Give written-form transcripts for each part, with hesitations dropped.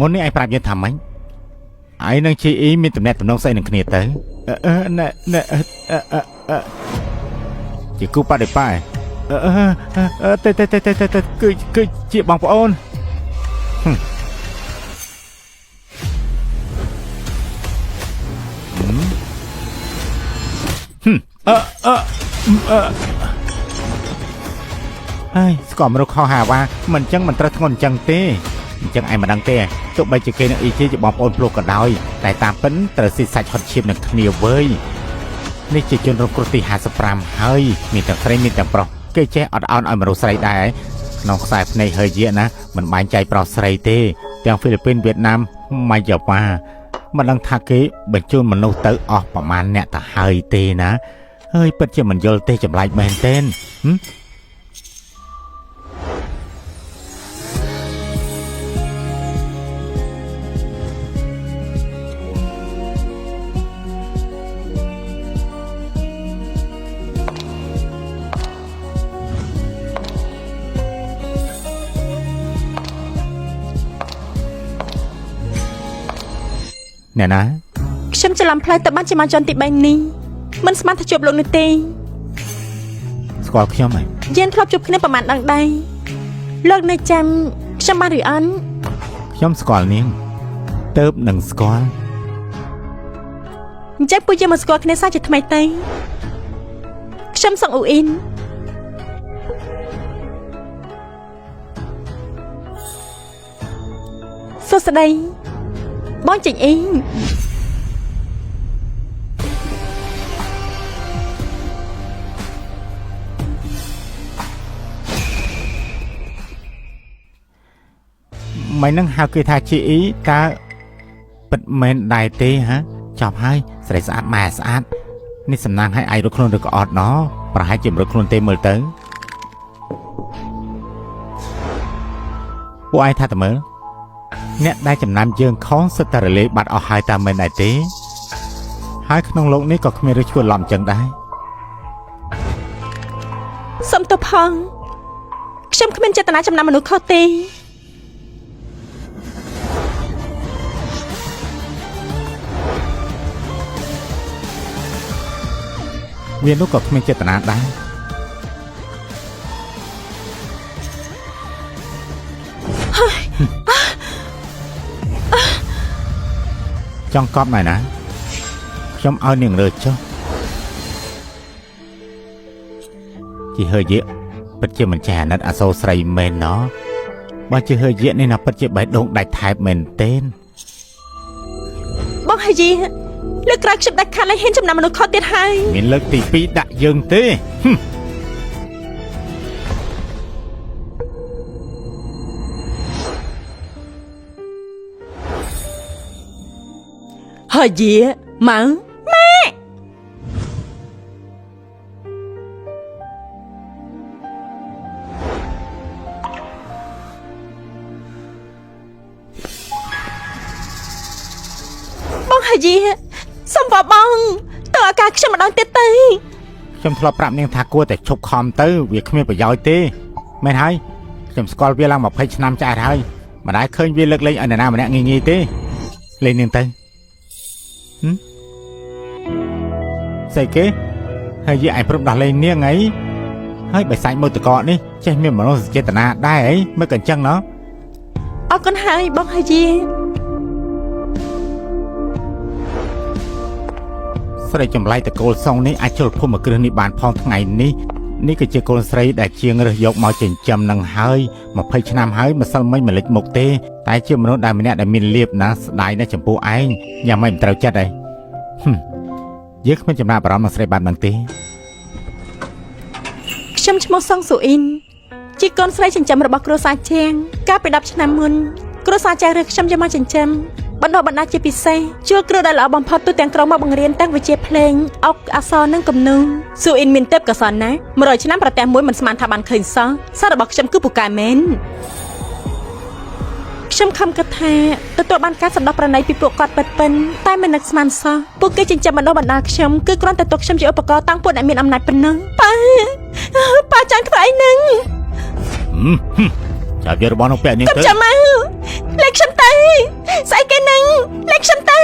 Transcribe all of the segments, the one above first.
មុននេះឯងប្រាប់យើងថាម៉េចឯងនឹងជាអ៊ីមានតំណែងតំណងស្អីនឹងគ្នាទៅជាគូប៉ាដេប៉ាតែគឺជាបងប្អូនហើយស្គាល់មនុស្សខុសហាវ៉ាមិនចឹងមិនត្រូវធ្ងន់ចឹងទេអញ្ចឹងឯងមិនដឹងទេទោះបីជាគេនឹងអ៊ីជាបងប្អូនភ្លោះក៏ដោយតែតាមពិនត្រូវស៊ីសាច់ហត់ឈាមនឹងគ្នាវើយនេះជាជនរងគ្រោះទី55ហើយមានទាំងស្រីមានទាំងប្រុសគេចេះអត់ឱនឲ្យមនុស្សស្រីដែរក្នុងខ្សែភ្នែកហើយយាណាមិនបាញ់ចៃប្រុសស្រីទេទាំងហ្វីលីពីនវៀតណាមម៉ាយ៉ាវ៉ាមិនដឹងថាគេបញ្ជូនមនុស្សទៅអស់ប្រមាណអ្នកទៅហើយទេណាហើយពិតជាមិនយល់ទេចម្លែកមែនទែនណែណាខ្ញុំច្រឡំផ្លូវទៅបានជាមកចន្ទទី3នេះមិនស្មានថាជួបលោកនេះទេស្គាល់ខ្ញុំហើយយើងធ្លាប់ជួបគ្នាប្រហែលដងដែរលោកនៅចាំខ្ញុំបានឬអត់ខ្ញុំស្គាល់នាងទៅនឹងស្គាល់អញ្ចឹងពួកយើងមកស្គាល់គ្នាសាជាថ្មីទៅខ្ញុំសងអ៊ូអ៊ីនសួស្តីបងចេញអ៊ីងមិននឹងហៅគេថាជាអ៊ីតើពិតមែនដែរទេហ៎ចប់ហើយស្រីស្អាតម៉ែស្អាតនេះសំណាងឲ្យឯងរត់ខ្លួនឬក៏អត់ណោះប្រហែលជាមិនរត់ខ្លួនទេមើលទៅពួកឯងថាតើមើលអ្នកដែលចំណាំយើងខំសិតតែរលេបាត់អស់ហើយតាមមែនដែរទេហើយក្នុងโลกនេះក៏គ្មានឬឈួរឡំចឹងដែរសំទោសផងខ្ញុំគ្មានចេតនាចំណាំមនុស្សខុសទេវានោះក៏គ្មានចេតនាដែរចង់កប់ណែណាខ្ញុំឲ្យនាងរើចុះជាហើយពិតជាមិនចេះអាណិតអាសូរស្រីមែនណោះបើជាហើយនេះណាពិតជាបេះដូងដាច់ថែបមែនទេបងហើយលើកក្រោយខ្ញុំដាច់ខាតលែងហ៊ានចំណាំមនុស្សខុសទៀតហើយមានលើកទី2ដាក់យើងទេហើយម៉ៅម៉ែបងហើយសុំបងទៅអាការខ្ញុំម្ដងទៀតទៅខ្ញុំធ្លាប់ប្រាប់នាងថាគួរតែឈប់ខំទៅវាគ្មានប្រយោជន៍ទេមែនហើយខ្ញុំស្គាល់វាឡើង20ឆ្នាំចាស់ហើយមិនដែលឃើញវាលើកលែងឲ្យនរណាម្នាក់ងាយៗទេលេងនាងទៅស្អីគេហើយឯងព្រមដោះលែងនាងអីហើយបិសាចមុតកកនេះចេះមានមនោសញ្ចេតនាដែរអីមើលកញ្ចឹងណោះអរគុណហើយបងហើយស្រីចម្លែកតកូលសុងនេះអាចចូលភូមិគ្រឹះនេះបានផងថ្ងៃនេះគឺជាកូនស្រីដែលជាងរើសយកមកចិញ្ចឹមនឹងហើយ20ឆ្នាំហើយម្សិលមិញមិនលេចមុខទេតែជាមនុស្សដែលម្នាក់ដែលមានលៀបណាស្ដាយណាស់ចំពោះឯងយ៉ាងម៉េចមិនត្រូវចិត្តអីយើងគ្មានចំណាប់អារម្មណ៍នឹងស្រីបានហ្នឹងទេខ្ញុំឈ្មោះសុងស៊ូអ៊ីនជាកូនស្រីចិញ្ចឹមរបស់គ្រួសារជាងកាលពី10ឆ្នាំមុនគ្រួសារចាស់រើសខ្ញុំយកមកចិញ្ចឹមបណ្ដុះបណ្ដាលជាពិសេសជួលគ្រូដែលល្អបំផុតទូទាំងក្រុងមកបង្រៀនទាំងវិជ្ជាភ្លេងអុកអក្សរនិងគំនូរស៊ូអ៊ីនមានទេពកោសល្យណាស់100ឆ្នាំប្រទះមួយមិនស្មានថាបានឃើញសោះសាររបស់ខ្ញុំគឺពូកែមែនខ្ញុំខំគិតថាទទួលបានការសម្ដោះប្រណីពីពួកគាត់ពិតៗតែមិននឹកស្មានសោះពួកគេចិញ្ចឹមបណ្ដុះបណ្ដាលខ្ញុំគឺគ្រាន់តែទុកខ្ញុំជាឧបករណ៍តាំងពួកអ្នកមានអំណាចប៉ុណ្ណឹងប៉ាចាញ់ធ្វើអីនឹងចាប់យករបស់នោះពាក់នាងទៅចាំមកលេខខ្ញុំទៅ ស្អីគេនឹងលេខខ្ញុំទេ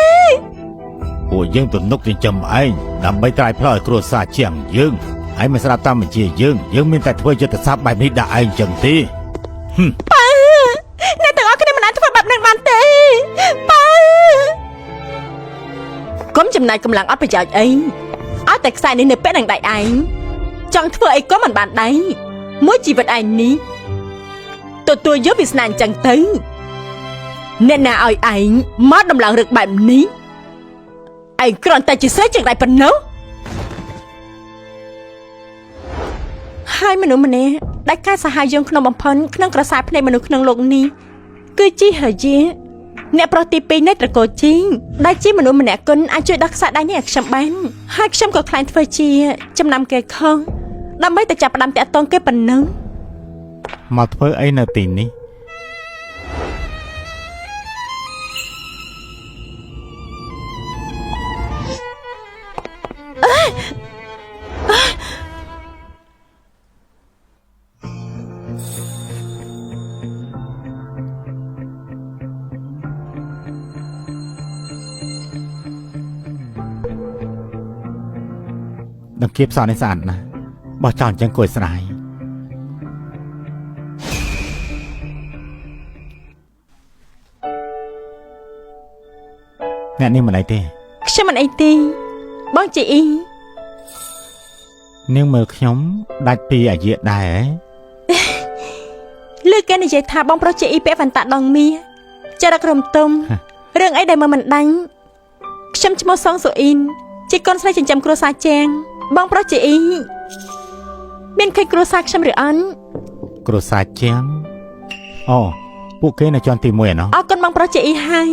ពួកយើងទំនុកចិញ្ចឹមឯងដើម្បីត្រាយផ្លោះឲ្យគ្រួសារជាងយើងហើយមិនស្រាប់តាមបញ្ជាយើងមានតែធ្វើយុទ្ធសាស្ត្របែបនេះដាក់ឯងចឹងទេ ប៉ាអ្នកទាំងអស់គ្នាមិនអាចធ្វើបែបហ្នឹងបានទេប៉ាកុំចំណាយកម្លាំងអត់ប្រយោជន៍អីឲ្យតែខ្សែនេះនៅពេលនឹងដៃឯងចង់ធ្វើអីក៏មិនបានដែរមួយជីវិតឯងនេះទទួលយកវាសនាអញ្ចឹងទៅអ្នកណាឲ្យឯងមកដំឡើងរឹកបែបនេះឯងគ្រាន់តែជាស្រីជាងដៃប៉ុណ្ណោះហើយមនុស្សម្នាក់ដែលការសាហាវយើងក្នុងបំផុនក្នុងក្រសែភ្នែកមនុស្សក្នុងលោកនេះគឺជីហយាអ្នកប្រុសទី2នៃត្រកូលជីងដែលជាមនុស្សម្នាក់គុណអាចជួយដោះខ្សែដៃនេះឲ្យខ្ញុំបានហើយខ្ញុំក៏ខ្លាចធ្វើជាចំណាំគេខុសដើម្បីតែចាប់ផ្ដើមតាក់ទងគេប៉ុណ្ណឹង មកធ្វើអីនៅទីនេះ đằng kiếp sao này sẵn nè bỏ tròn chân cùi sài nè nhưng mà này tê ខ្ញុំមិនអីទេបងជីអ៊ី nhưng mà nhóm đạch pi ở diện đài ấy លើគេនិយាយថាបងប្រុសជីអ៊ីពាក់វ៉ាន់តាដងមាចរិតរំទុំរឿងអីដែលមើលមិនដាញ់ខ្ញុំឈ្មោះសងស៊ូអ៊ីនជាកូនស្រីចិញ្ចឹមគ្រួសារជាងបងប្រុសជីអ៊ីមានឃើញគ្រួសារខ្ញុំឬអត់ គ្រួសារជាងអូពួកគេនៅជាន់ទី1ឯណោះ អរគុណបងប្រុសជីអ៊ីហើយ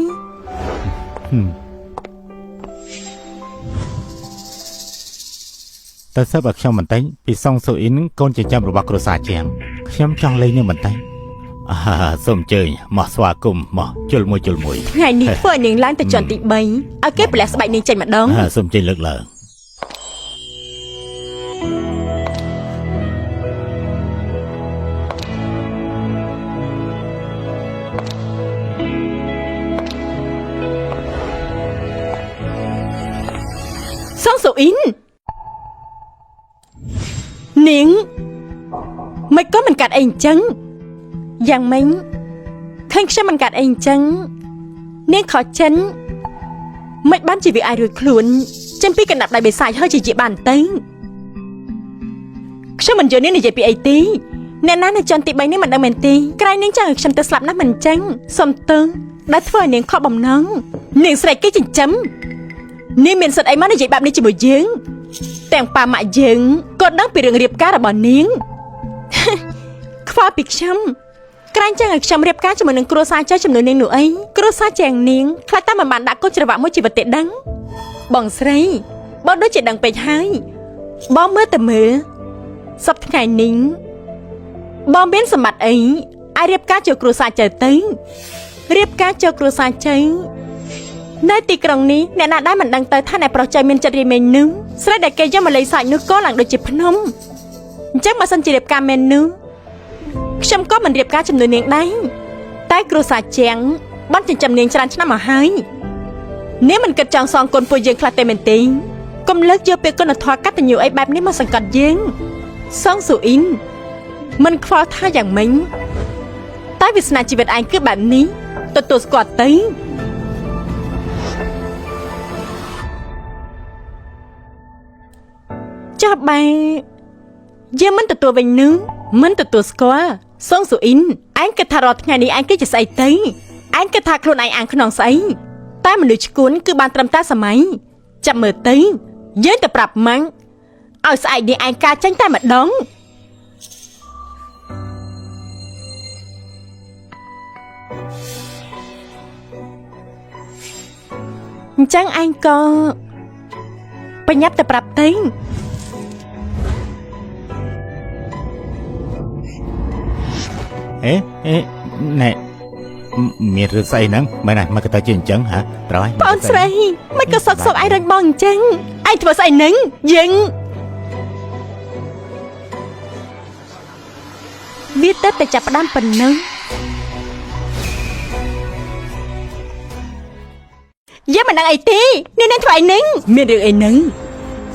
តើសិបឲ្យខ្ញុំបន្តិចពីសងស៊ូអ៊ីនកូនចិញ្ចឹមរបស់គ្រួសារជាងខ្ញុំចង់លេងនឹងបន្តិចសូមអញ្ជើញមកស្វាគមន៍មកជុលមួយ ថ្ងៃនេះធ្វើឲ្យនាងឡើងទៅជាន់ទី3ឲ្យគេប្រលះស្បែកនាងចេញម្ដង សូមអញ្ជើញលើកឡើង សងស៊ូអ៊ីននាងមិនក៏មិនកាត់អីអញ្ចឹងយ៉ាងម៉េចឃើញខ្ញុំមិនកាត់អីអញ្ចឹងនាងខកចិនមិនបានជាវាអាចរួចខ្លួនចេញពីកណ្ដាប់ដៃបិសាចហើយជាបានទៅខ្ញុំមិនយល់នាងនិយាយពីអីទេអ្នកណានៅជាន់ទី3នេះមិនដឹងមែនទេក្រែងនាងចង់ឲ្យខ្ញុំទៅស្លាប់ណាស់មិនអញ្ចឹងសុំទើដែលធ្វើឲ្យនាងខកបំណងនាងស្រែកគេចិញ្ចឹមនាងមានសិទ្ធិអីមកនិយាយបែបនេះជាមួយយើងទាំងប៉ាម៉ាក់យើងក៏ដឹងពីរឿងរៀបការរបស់នាង ខ្វល់ពីខ្ញុំក្រែងចឹងឲ្យខ្ញុំរៀបការជាមួយនឹងគ្រួសារចៅចំនួននាងនោះអីគ្រួសារជាងនាងខ្លាចតែមិនបានដាក់កូនច្រវាក់មួយជីវិតទេដឹងបងស្រីបងដូចជាដឹងពេកហើយបងមើលតែមើលសប្តាហ៍ថ្ងៃនេះបងមានសម្បត្តិអីអាចរៀបការចូលគ្រួសារចៅទៅរៀបការចូលគ្រួសារចៅនៅទីក្រុងនេះអ្នកណាដែលមិនដឹងទៅថាអ្នកប្រុសចៅមានចិត្តរីមេងនោះស្រីដែលគេយកមកលេងសាច់នោះក៏ឡើងដូចជាភ្នំអញ្ចឹងបើសិនជារៀបការមែននោះខ្ញុំក៏មិនរៀបការចំនួននាងដែរតែគ្រួសារជាងបានចិញ្ចឹមនាងច្រើនឆ្នាំមកហើយនាងមិនគិតចង់សងគុណពួកយើងខ្លះទេមែនទេកុំលើកយកពាក្យគុណធម៌កតញ្ញូអីបែបនេះមកសង្កត់យើងសងស៊ូអ៊ីនមិនខ្វល់ថាយ៉ាងម៉េចតែវាសនាជីវិតឯងគឺបែបនេះទទួលស្គាល់ទៅចុះបែយើងមិនទទួលវិញនឹងមិនទទួលស្គាល់សងស៊ូអ៊ីនឯងគិតថារាល់ថ្ងៃនេះឯងគឺជាស្អីទៅឯងគិតថាខ្លួនឯងអាងខ្នងស្អីតែមនុស្សឈួនគឺបានត្រឹមតែសម័យចាប់មើលទៅយើងទៅប្រាប់ម៉ាំងឲ្យស្អែកនេះឯងការចាញ់តែម្ដងអញ្ចឹងឯងក៏ប្រញាប់ទៅប្រាប់ទៅណែមានរឿងស្អីហ្នឹងមែនមកទៅជាអញ្ចឹងហ៎ត្រូវហើយបងស្រីមិនក៏សក់ឯងរឹងបងអញ្ចឹងឯងធ្វើស្អីហ្នឹងយើងវាទៅតែចាប់ផ្ដើមប៉ុណ្ណឹង មិនដឹងអីទេនេះនឹងធ្វើអីនឹងមានរឿងអីនឹង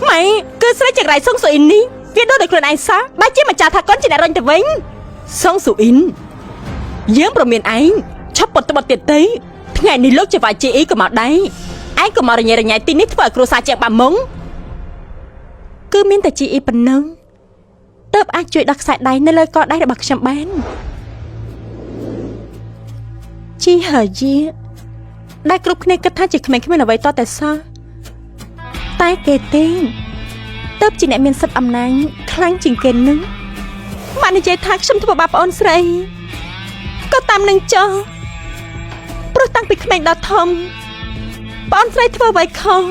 ម៉ែគឺស្រីចង្រៃសុងស៊ូអ៊ីននេះវាដូចខ្លួនឯងសោះបែរជាម្ចាស់ថាកូនជាអ្នករញទៅវិញសុងស៊ូអ៊ីនយើងប្រមានឯងឈប់ពត់ត្បត់ទៀតទៅថ្ងៃនេះលោកជាវាយជីអ៊ីក៏មកដែរឯងក៏មករញ៉េរញ៉ៃទីនេះធ្វើឲ្យគ្រួសារជាងបាមុងគឺមានតែជីអ៊ីប៉ុណ្ណឹងទើបអាចជួយដាក់ខ្សែដៃនៅលើកដៃរបស់ខ្ញុំបានជីហើយីដែលគ្រប់គ្នាគិតថាជាក្មេងៗអ្វីតតែសោះតែគេទេទើបជាអ្នកមានសិទ្ធិអំណាចខ្លាំងជាងគេនឹងបាននិយាយថាខ្ញុំធ្វើបាបប្អូនស្រីក៏តាមនឹងចោះព្រោះតាំងពីក្មេងដល់ធំប្អូនស្រីធ្វើអ្វីខុស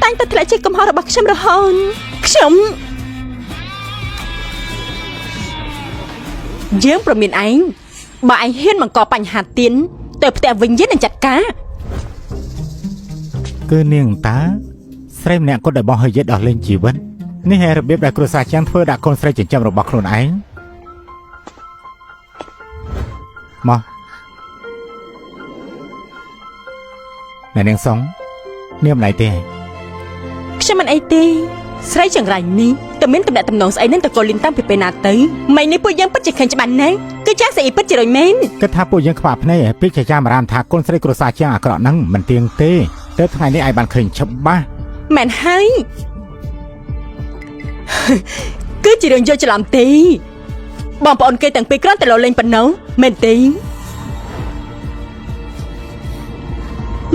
តែងតែធ្លាក់ជាកំហុសរបស់ខ្ញុំរហូតខ្ញុំយើងប្រមានឯងបើឯងហ៊ានបង្កបញ្ហាទៀនទៅផ្ទះវិញយើងនឹងចាត់ការគឺនាងតាស្រីម្នាក់គាត់ដែលបងហើយយិតដល់លេងជីវិតនេះហើយរបៀបដែលគ្រួសារចាំងធ្វើដាក់កូនស្រីចិញ្ចឹមរបស់ខ្លួនឯងមកនាងសុងនាងមិនអីទេខ្ញុំមិនអីទេស្រីចង្រៃនេះតែមានតំណែងតំណងស្អីនឹងតកូលីនតាំងពីពេលណាទៅមិននេះពួកយើងពិតជាឃើញច្បាស់ណាស់គឺចាស់ស្អីពិតជារយមែនគិតថាពួកយើងខ្វាក់ភ្នែកពីចាចាមរាមថាកូនស្រីគ្រួសារជាងអាក្រក់ហ្នឹងមិនទៀងទេទៅថ្ងៃនេះឯងបានឃើញច្បាស់មែនហើយគឺជារឿងយកច្រឡំទេបងប្អូនគេទាំងពីរគ្រាន់តែលោលេងប៉ុណ្ណោះមែនទេ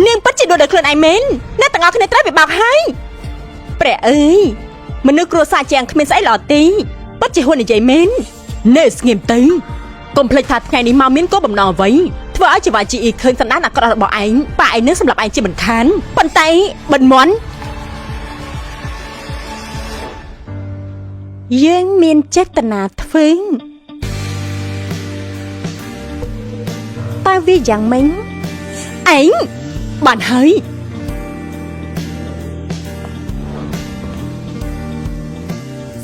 នាងពិតជាដូចដល់ខ្លួនឯងមែនអ្នកទាំងអស់គ្នាត្រូវវាបោកហើយព្រះអើយមនុស្សគ្រួសារជាងគ្មានស្អីល្អទេពិតជាហ៊ុននិយាយមែននៅស្ងៀមទៅកុំភ្លេចថាថ្ងៃនេះមកមានគោលបំណងអ្វីធ្វើឲ្យជីវ៉ាជីអ៊ីឃើញសណ្ដានអាក្រក់របស់ឯងប៉ាឯងនឹងសម្រាប់ឯងជាមិនខានប៉ុន្តែបិណ្ឌមន់យើងមានចេតនាធ្វើតែវាយ៉ាងម៉េចឯងបានហើយ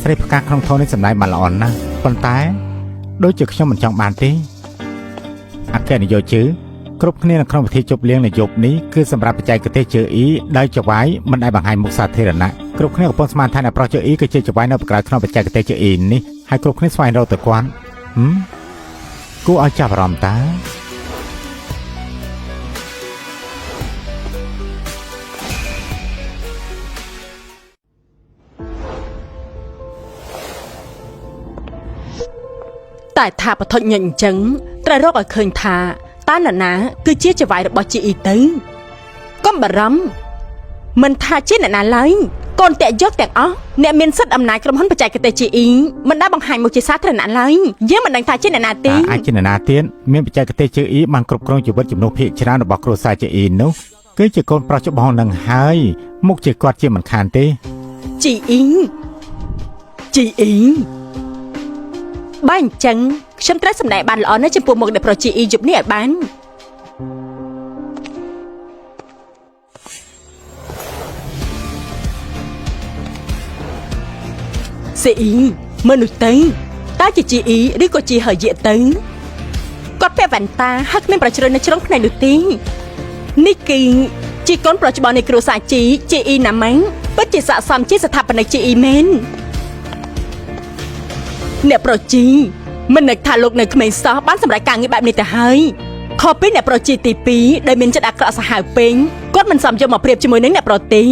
ស្រីផ្កាក្នុងធននេះសម្ដែងបានល្អណាស់ប៉ុន្តែដូចជាខ្ញុំមិនចង់បានទេអគ្គនាយកជើគ្រប់គ្នានៅក្នុងពិធីជប់លៀងនៅយប់នេះគឺសម្រាប់បច្ចេកទេសជើអ៊ីដោយចវាយមិនដែលបង្ហាញមុខសាធារណៈគ្រប់គ្នាកំពុងស្មានថាអ្នកប្រុសជើអ៊ីគឺជាចវាយនៅក្រៅក្នុងបច្ចេកទេសជើអ៊ីនេះហើយគ្រប់គ្នាស្វែងរកទៅគាត់គួរឲ្យចាប់អារម្មណ៍តាតែថាបថុញញញអញ្ចឹងត្រូវរកឲ្យឃើញថាតាណានាគឺជាចវាយរបស់ជីអ៊ីទៅកុំបារម្ភមិនថាជាអ្នកណាឡើយកូនតាក់យកទាំងអស់អ្នកមានសិទ្ធិអំណាចក្រុមហ៊ុនបច្ចេកទេសជីអ៊ីមិនដែលបង្ហាញមុខជាសាធារណៈឡើយយើងមិនដឹងថាជាអ្នកណាទេអាចជាអ្នកណាទៀតមានបច្ចេកទេសជីអ៊ីបានគ្រប់គ្រងជីវិតជំនួសភាគច្រើនរបស់គ្រួសារជីអ៊ីនោះគឺជាកូនប្រុសច្បងនឹងហើយមុខជាគាត់ជាមិនខានទេជីអ៊ីបើអញ្ចឹងខ្ញុំត្រូវសម្ដែងបានល្អណាស់ចំពោះមុខអ្នកប្រុសជីអ៊ីយប់នេះឲ្យបានសេអ៊ីមនុស្សទៅតើជាជីអ៊ីឬក៏ជីហើយទៅគាត់ពាក់វ៉ែនតាហើយគ្មានប្រជ្រើនៅជ្រុងភ្នែកនោះទេនេះគឺជាកូនប្រុសច្បងនៃគ្រួសារជីអ៊ីណាម៉ាំងពិតជាស័ក្តិសមជាស្ថាបនិកជីអ៊ីមែនអ្នកប្រុសជីមិននឹកថាលោកនៅក្មេងសោះបានសម្រេចការងារបែបនេះទៅហើយខុសពីអ្នកប្រុសជីទី2ដែលមានចិត្តអាក្រក់សាហាវពេញគាត់មិនសមយកមកប្រៀបជាមួយនឹងអ្នកប្រុសទេ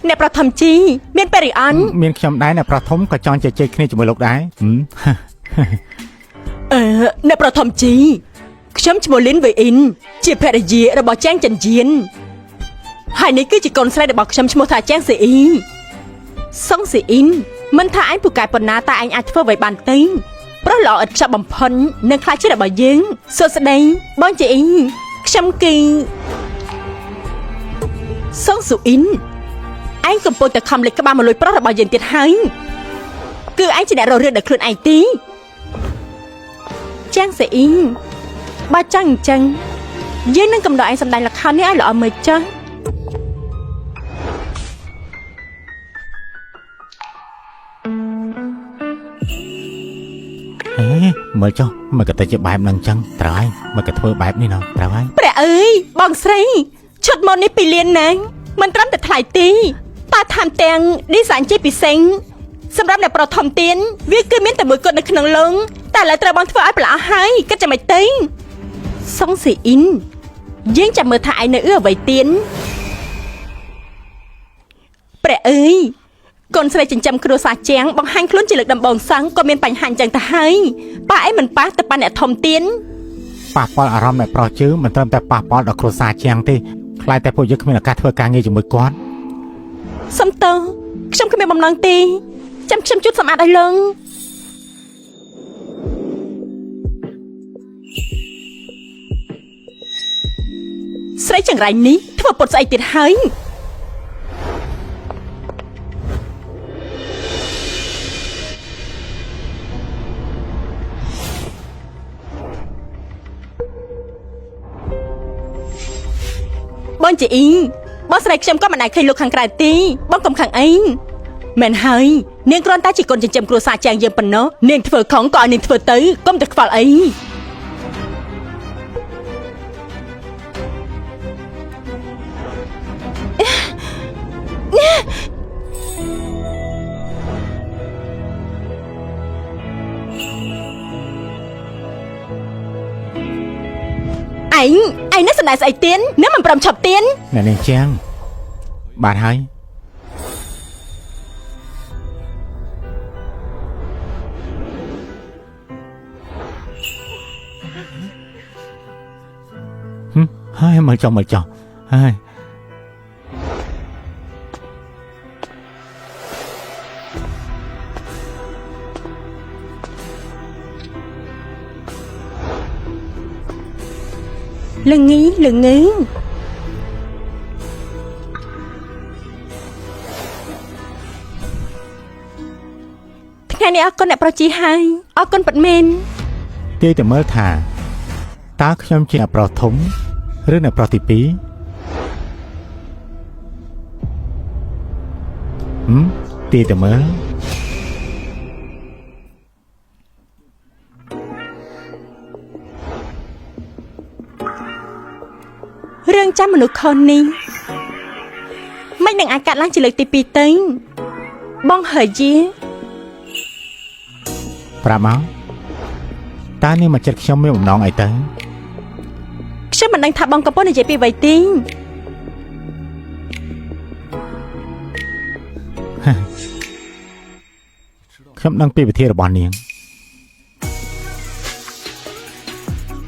អ្នកប្រុសធំជីមានពេរីអនមានខ្ញុំដែរអ្នកប្រុសធំក៏ចង់ជជែកគ្នាជាមួយលោកដែរអ្នកប្រុសធំជីខ្ញុំឈ្មោះលីនវេអ៊ីនជាភរិយារបស់ចាងចិនជៀនហើយនេះគឺជាកូនស្រីរបស់ខ្ញុំឈ្មោះថាចាងសេអ៊ីសុងសេអ៊ីនមិនថាឯងពូកែប៉ុណ្ណាតែឯងអាចធ្វើអ្វីបានទេព្រោះល្អឥតខ្ចប់បំផុតនឹងខ្លាចជារបស់យើងសួស្ដីបងជីអ៊ីខ្ញុំគឺសុងស៊ូអ៊ីនឯងកំពុងតែខំលេចក្បាលមកលួចប្រុសរបស់យើងទៀតហើយគឺឯងជាអ្នករករឿងដល់ខ្លួនឯងទីចាងសេអ៊ីបើចង់អញ្ចឹងយើងនឹងកំដរឯងសម្ដែងល្ខោននេះឲ្យល្អមើលចាស់ មើលចុះមិនក៏ទៅជាបែបហ្នឹងចឹងត្រូវហើយមិនក៏ធ្វើបែបនេះណោះត្រូវហើយ ព្រះអើយបងស្រីឈុតម៉ូតនេះពីលានណាមិនត្រឹមតែថ្លៃទេតែថែមទាំងឌីហ្សាញជាពិសេសសម្រាប់អ្នកប្រធមទៀនវាគឺមានតែមួយគត់នៅក្នុងលងតែឥឡូវត្រូវបងធ្វើឲ្យប្រឡាក់ហើយគិតចាំមិនទេសុងស៊ីអ៊ីនយើងចាំមើលថាឯងនៅអ្វីទៀនព្រះអើយកូនស្រីចិញ្ចឹមគ្រួសារជាងបង្ហាញខ្លួនជាលើកដំបូងសង្ឃក៏មានបញ្ហាអញ្ចឹងទៅហើយប៉ាអីមិនប៉ះទៅប៉ាអ្នកធំទៀន ប៉ះពាល់អារម្មណ៍អ្នកប្រុសជើងមិនត្រឹមតែប៉ះពាល់ដល់គ្រួសារជាងទេខ្លាចតែពួកយើងគ្មានឱកាសធ្វើការងារជាមួយគាត់ សំតើខ្ញុំគ្មានបំណងទេចាំខ្ញុំជូតសម្អាតឲ្យលងស្រីចង្រៃនេះធ្វើពុតស្អីទៀតហើយបងជាអ៊ីបងស្រីខ្ញុំក៏មិនអាចឃើញលោកខាងក្រៅទេបងកុំខាងអីមែនហើយនាងគ្រាន់តែជាកូនចិញ្ចឹមគ្រួសារចាងយើងប៉ុណ្ណោះនាងធ្វើខំក៏ឲ្យនាងធ្វើទៅកុំតែខ្វល់អីឯងនេះសម្ដែងស្អីទៀននេះមិនព្រមឈប់ទៀន អ្នកនាងជាងបានហើយហើយមើលចុះហើយ ល្ងីថ្ងៃនេះអរគុណអ្នកប្រជាហើយអរគុណពិតមែន គេតែមើលថាតើខ្ញុំជាអ្នកប្រុសធំឬអ្នកប្រុសទី2ទីតែមើល រឿងចាំមនុស្សខុសនេះមិននឹងអាចកាត់ឡើងជាលើកទី2ទេបងហើយជា ប្រាប់មកតើនេះមកចិត្តខ្ញុំមានបំណងអីទៅ ខ្ញុំមិនដឹងថាបងកំពុងនិយាយពីអ្វីទេ ខ្ញុំដឹងពីវិធីរបស់នាង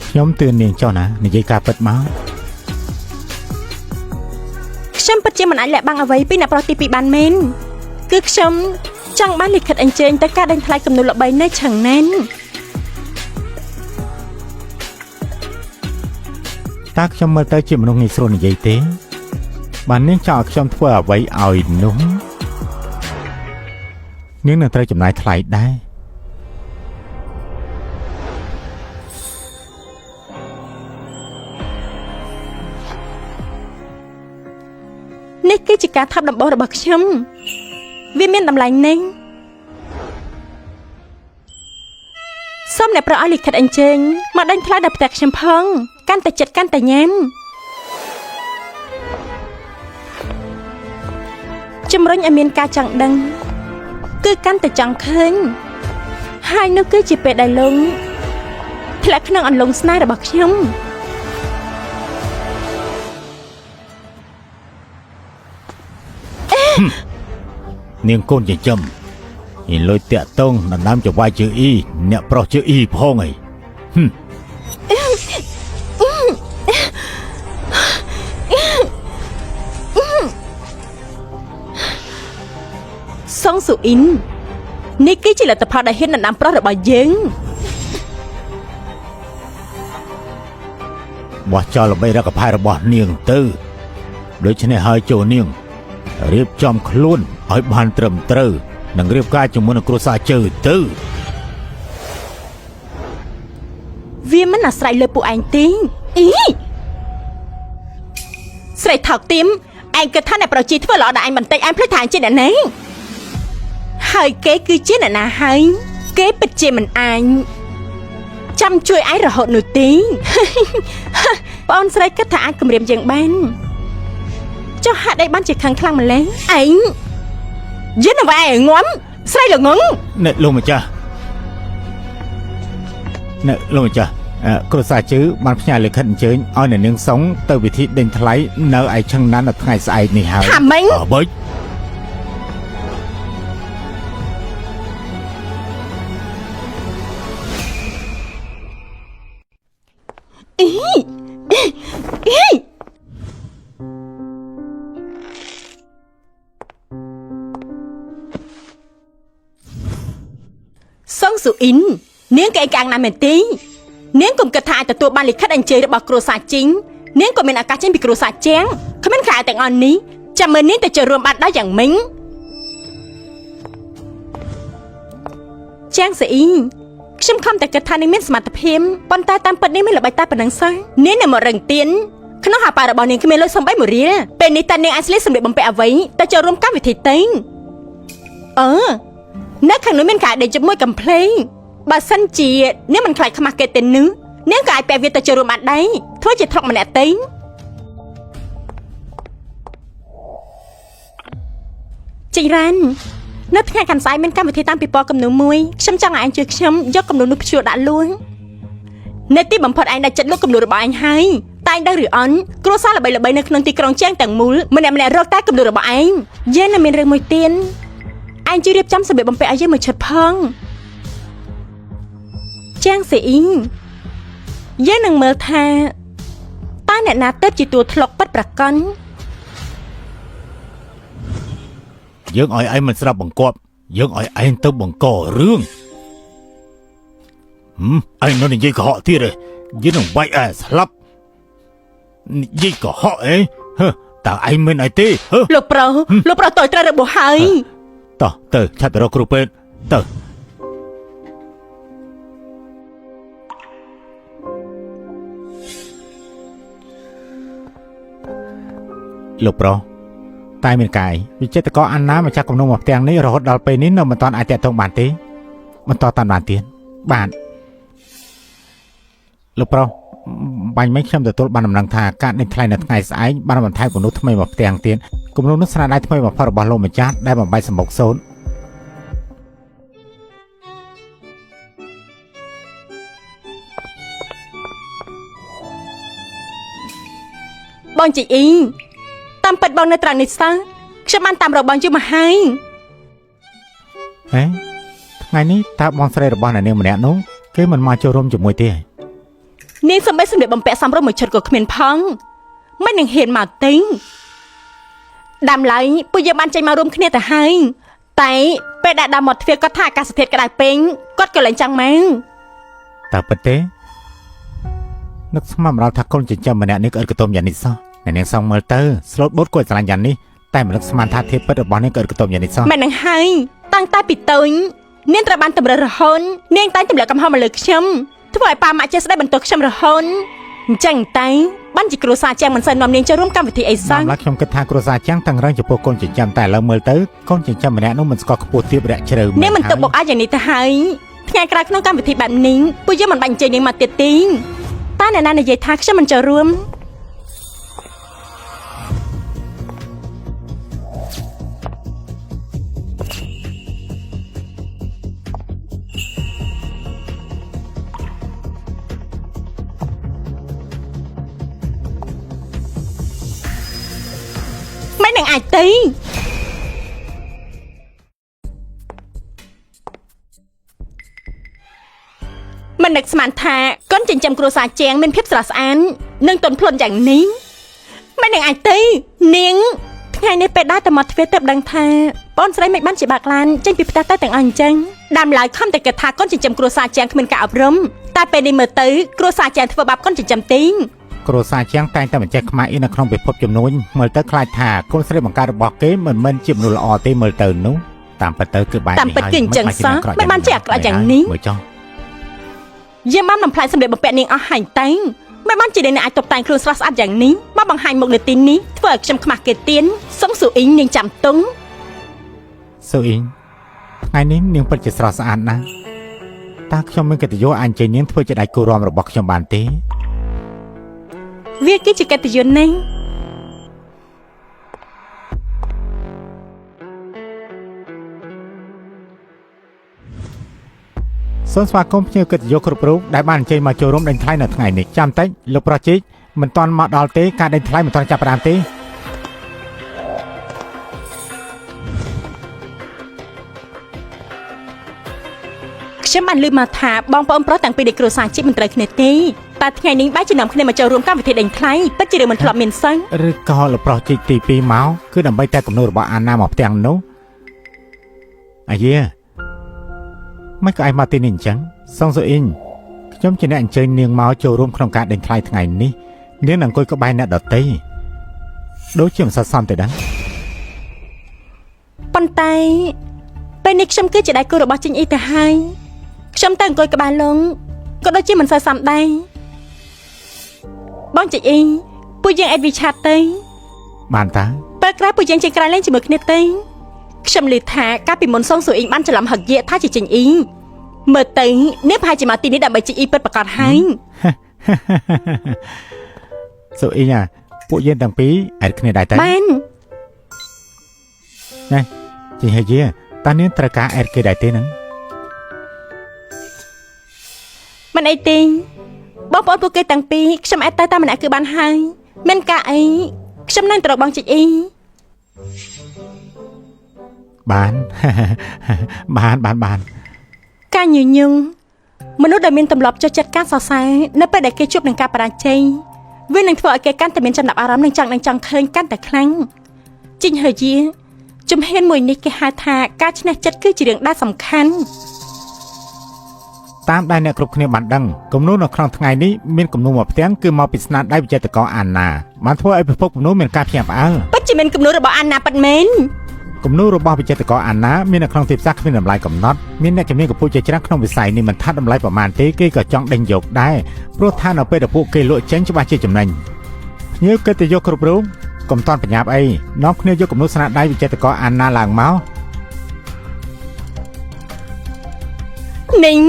ខ្ញុំទឿននាងចុះណានិយាយការពិតមក ខ្ញុំពិតជាមិនអាចលាក់បាំងអ្វីពីអ្នកប្រុសទី2បានមែនគឺខ្ញុំចង់បានលិខិតអញ្ជើញទៅការដេញថ្លៃគំនូរល្បីនៅឆឹងណែន តើខ្ញុំមើលទៅជាមនុស្សងាយស្រួលនិយាយទេបាននាងចង់ឲ្យខ្ញុំធ្វើអ្វីឲ្យនោះនាងនឹងត្រូវចំណាយថ្លៃដែរ នេះគឺជាការថប់ដំបូងរបស់ខ្ញុំវាមានតម្លៃណាស់សូមអ្នកប្រឲ្យលិខិតអញ្ជើញមកដេញថ្លៃដល់ផ្ទះខ្ញុំផងកាន់តែចិត្តកាន់តែញ៉ាំជំរុញឲ្យមានការចង់ដឹងគឺកាន់តែចង់ឃើញហើយនោះគឺជាពេលដែលលោកធ្លាក់ក្នុងអន្លង់ស្នេហ៍របស់ខ្ញុំ នាងកូនចិញ្ចឹមអ៊ីលុយតាក់តងដណ្ដើមចវាយជើអ៊ីអ្នកប្រុសជើអ៊ីផងអី សុងស៊ូអ៊ីននេះគឺជាលទ្ធផលដែលហ៊ានដណ្ដើមប្រុសរបស់យើង បោះចោលល្បីរកផែរបស់នាងទៅដូច្នេះហើយចូលនាងរៀបចំខ្លួនឲ្យបានត្រឹមត្រូវនិងរៀបការជាមួយនឹងគ្រួសារជើទៅ វាមិនអាស្រ័យលើពួកឯងទេអ៊ីស្រីថោកទៀមឯងគិតថាអ្នកប្រជាធ្វើល្អដល់ឯងបន្តិចឯងភ្លេចថាឯងជាអ្នកណាហើយគេគឺជាអ្នកណាហើយគេពិតជាមិនអញ ចាំជួយឯងរហូតនោះទេបងស្រីគិតថាអាចគម្រាមយើងបានចុះហេតុអីបានជាខឹងខ្លាំងម្ល៉េះឯងយិនអ្វីឯងងំស្រីល្ងងអ្នកលោកម្ចាស់គ្រួសារជឿបានផ្ញើលិខិតអញ្ជើញឲ្យអ្នកនាងសុងទៅពិធីដេញថ្លៃនៅឯឆឹងណាននៅថ្ងៃស្អែកនេះហើយថាម៉េចបិចសុងស៊ូអ៊ីននាងកែកាំងណាស់មែនទេនាងកុំគិតថាអាចទទួលបានលិខិតអញ្ជើញរបស់គ្រួសារជីងនាងក៏មានឱកាសចេញពីគ្រួសារជាងគ្មានខ្លាចទាំងអស់នេះចាំមើលនាងទៅចូលរួមបានដែរយ៉ាងម៉េចជាងស៊ូអ៊ីនខ្ញុំខំតែគិតថានាងមានសមត្ថភាពប៉ុន្តែតាមពិតនាងមានល្បិចតែប៉ុណ្ណឹងសោះនាងនៅមករឹងទៀនក្នុងហាប៉ារបស់នាងគ្មានលុយសំបីមួយរៀលពេលនេះតើនាងអាចស្លៀកសម្លៀកបំពាក់អ្វីទៅចូលរួមកម្មវិធីទេនៅខាងនោះមានការដេកជាមួយកំ pl េងបើសិនជានាងមិនខ្លាចខ្មាស់គេទេនឹងនាងក៏អាចពាក់វាទៅចូលរួមបានដែរធ្វើជាថុកម្នាក់ទេជីរ៉ាននៅថ្ងៃខាន់ស្អែកមានកម្មវិធីតាមពិព័រណ៍គំនូរមួយខ្ញុំចង់ឲ្យឯងជួយខ្ញុំយកគំនូរនោះភ្ជួរដាក់លួងនៅទីបំផុតឯងដាក់ចិត្តលុកគំនូររបស់ឯងហើយតែឯងដឹងឬអន់គ្រួសារល្បីៗនៅក្នុងទីក្រុងជាងទាំងមូលម្នាក់រកតែគំនូររបស់ឯងយើងនៅមានរឿងមួយទៀតឯងជួយរៀបចំសម្លៀកបំពាក់ឲ្យយើងមួយឈុតផងជាងសេអ៊ីងយើងនឹងមើលថាតើអ្នកណាទៅជាតួធ្លុកពិតប្រាកដយើងឲ្យឯងមិនស្រាប់បង្គាប់យើងឲ្យឯងទៅបង្ករឿងឯងនៅនិយាយកុហកទៀតទេយើងនឹងបាច់ឯងស្លាប់និយាយកុហកតើឯងមិនអីទេលោកប្រុសតើត្រូវរបួសហើយតោះទៅឆាប់ទៅរកគ្រូពេទ្យទៅលោកប្រុសតែមានកាយវិចិត្រករអានណាមកចាក់គំនុំមកផ្ទាំងនេះរហូតដល់ពេលនេះនៅមិនទាន់អាចតាក់ទងបានទេបន្តតាមបានទៀតបាទលោកប្រុសបាញ់មិនខ្ញុំទទួលបានដំណឹងថាការដេញថ្លៃនៅថ្ងៃស្អែកបានបន្ថែមគំនុំថ្មីមកផ្ទាំងទៀតគំនុំនោះស្នាដៃថ្មីបំផុតរបស់លោកម្ចាស់ដែលបំបីសម្បុកសូនបងជីអ៊ីតាមពិតបងនៅត្រង់នេះសោះខ្ញុំបានតាមរកបងយូរមកហើយថ្ងៃនេះតើបងស្រីរបស់អ្នកនាងម្នាក់នោះគេមិនមកចូលរួមជាមួយទេនាងសម្បត្តិបំពាក់សំរុំមួយឈុតក៏គ្មានផងមិននឹងហ៊ានមកទេដើមឡើយពួកយើងបានចេញមករួមគ្នាទៅហើយតែពេលដាក់ដល់មាត់ទ្វារគាត់ថាអាកាសធាតុក្តៅពេកគាត់ក៏លែងចង់មកតើពិតទេនឹកស្មានម្ដងថាកូនចិញ្ចឹមម្នាក់នេះក្អិតកតុំយ៉ាងនេះសោះអ្នកនាងសងមើលទៅស្លូតបូតគាត់ស្រឡាញ់យ៉ាងនេះតែមិននឹកស្មានថាធៀបពិតរបស់នាងក្អិតកតុំយ៉ាងនេះសោះមិននឹងហើយតាំងតែពីតូចនាងត្រូវបានតម្រើសរហូតនាងតែងទម្លាក់កំហុសមកលើខ្ញុំធ្វើឲ្យប៉ាម៉ាក់ចេះស្ដីបន្ទោសខ្ញុំរហូតអញ្ចឹងតែបានជាគ្រួសារជាងមិនសូវនាំនាងចូលរួមកម្មវិធីអីសោះឡើយខ្ញុំគិតថាគ្រួសារជាងតាំងរឹងចំពោះកូនចិញ្ចឹមតែឥឡូវមើលទៅកូនចិញ្ចឹមម្នាក់នោះមិនស្គាល់ខ្ពស់ទាបរយៈជ្រៅនាងមិនទុកបុកអាចយ៉ាងនេះទៅហើយថ្ងៃក្រោយក្នុងកម្មវិធីបែបនេះពួកយើងមិនបាច់អញ្ជើញនាងមកទៀតទេតែអ្នកណានិយាយថាខ្ញុំមិនចូលរួមមិននឹងអាចទេមិននឹកស្មានថាកូនចិញ្ចឹមគ្រួសារជាងមានភាពស្រស់ស្អាតនិងទន់ភ្លន់យ៉ាងនេះមិននឹងអាចទេនាងថ្ងៃនេះពេលដើរទៅមាត់ទ្វារទើបដឹងថាបងស្រីមិនបានជាបាក់ឡានចេញពីផ្ទះទៅទាំងអស់អញ្ចឹងដើមឡើយខំតែគិតថាកូនចិញ្ចឹមគ្រួសារជាងគ្មានការអប់រំតែពេលនេះមើលទៅគ្រួសារជាងធ្វើបាបកូនចិញ្ចឹមទេគ្រួសារជាងតែងតែបញ្ចេះខ្មាស់អ៊ីនៅក្នុងពិភពចំនួនមើលទៅខ្លាចថាកូនស្រីបង្កើតរបស់គេមិនមែនជាមនុស្សល្អទេមើលទៅនោះតាមពិតទៅគឺបែបនេះតាមពិតគឺអញ្ចឹងសោះមិនបានជាអាក្រក់យ៉ាងនេះមើលចុះយាមបានបំផ្លាញសម្លៀកបំពាក់នាងអស់ហើយតែមិនបានជានាងអាចតុបតែងខ្លួនស្រស់ស្អាតយ៉ាងនេះមកបង្ហាញមុខនៅទីនេះធ្វើឲ្យខ្ញុំខ្មាស់គេទៀនសុំស៊ូអ៊ីងនាងចាំទុំស៊ូអ៊ីងថ្ងៃនេះនាងពិតជាស្រស់ស្អាតណាស់ តាខ្ញុំមានកិត្តិយសអញ្ជើញនាងធ្វើជាដៃគូរំរបស់ខ្ញុំបានទេវាគឺជាកិត្តិយសណាស់សូមស្វាគមន៍ភ្ញៀវកិត្តិយសគ្រប់រូបដែលបានអញ្ជើញមកចូលរួមដេញថ្លៃនៅថ្ងៃនេះចាំតិចលោកប្រុសជីកមិនទាន់មកដល់ទេការដេញថ្លៃមិនទាន់ចាប់ផ្ដើមទេខ្ញុំបានឮមកថាបងប្អូនប្រុសទាំងពីរនៃគ្រួសារជីកមិនត្រូវគ្នាទេតែថ្ងៃនេះបែរជានាំគ្នាមកចូលរួមកម្មវិធីដេញថ្លៃពិតជារឿងមិនធ្លាប់មានសិនឬក៏លោកប្រុសជីកទី2មកគឺដើម្បីតែគំនូររបស់អាណាមកផ្ទាំងនោះអាយាមិនក៏ឯងមកទីនេះអញ្ចឹងសុងស៊ូអ៊ីងខ្ញុំជាអ្នកអញ្ជើញនាងមកចូលរួមក្នុងការដេញថ្លៃថ្ងៃនេះនាងនឹងអង្គុយក្បែរអ្នកដទៃដូចជាមិនស័ក្តិសមទេដែរប៉ុន្តែពេលនេះខ្ញុំគឺជាដៃគូរបស់ជីងអ៊ីទៅហើយខ្ញុំតែអង្គុយក្បែរលោកក៏ដូចជាមិនសូវសមដែរបងជីងអ៊ីពួកយើងអេតវីឆាតទៅបានតាពេលក្រោយពួកយើងចេញក្រៅលេងជាមួយគ្នាទៅខ្ញុំឮថាកាលពីមុនសុងស៊ូអ៊ីងបានច្រឡំហឹកយាថាជាជីងអ៊ីមើលទៅនេះប្រហែលជាមកទីនេះដើម្បីជីងអ៊ីពិតប្រាកដហើយស៊ូអ៊ីងពួកយើងទាំងពីរអេតគ្នាដែរតែបានណែជីងហយាតើនាងត្រូវការអេតគេដែរទេហ្នឹងមិនអីទេបងប្អូនពួកគេទាំងពីរខ្ញុំអេតតែម្នាក់គឺបានហើយមានការអីខ្ញុំនឹងត្រូវបងជីងអ៊ីបានការញញឹមមនុស្សដែលមានទម្លាប់ចុះចិត្តការសរសើរនៅពេលដែលគេជួបនឹងការបរាជ័យវានឹងធ្វើឲ្យគេកាន់តែមានចំណាប់អារម្មណ៍និងចង់ឃើញកាន់តែខ្លាំងជីងហឺយាជំហានមួយនេះគេហៅថាការឈ្នះចិត្តគឺជារឿងដែលសំខាន់តាមដែលអ្នកគ្រប់គ្នាបានដឹងគំនូរនៅក្នុងថ្ងៃនេះមានគំនូរមួយផ្ទាំងគឺមកពីស្នាដៃវិចិត្រករអាណាបានធ្វើឲ្យពិភពគំនូរមានការភ្ញាក់ផ្អើលពិតជាមានគំនូររបស់អាណាពិតមែនគំនូររបស់វិចិត្រករអាណាមាននៅក្នុងទីផ្សារគ្មានតម្លៃកំណត់មានអ្នកជំនាញកំពូលជាច្រើនក្នុងវិស័យនេះមិនថាតម្លៃប្រមាណទេគេក៏ចង់ដេញយកដែរព្រោះថានៅពេលដែលពួកគេលក់ចេញច្បាស់ជាចំណេញភ្ញៀវកិត្តិយសគ្រប់រូបកុំតន់បញ្ញាប់អីនាំគ្នាយកគំនូរស្នាដៃវិចិត្រករអាណាឡើងមកនីង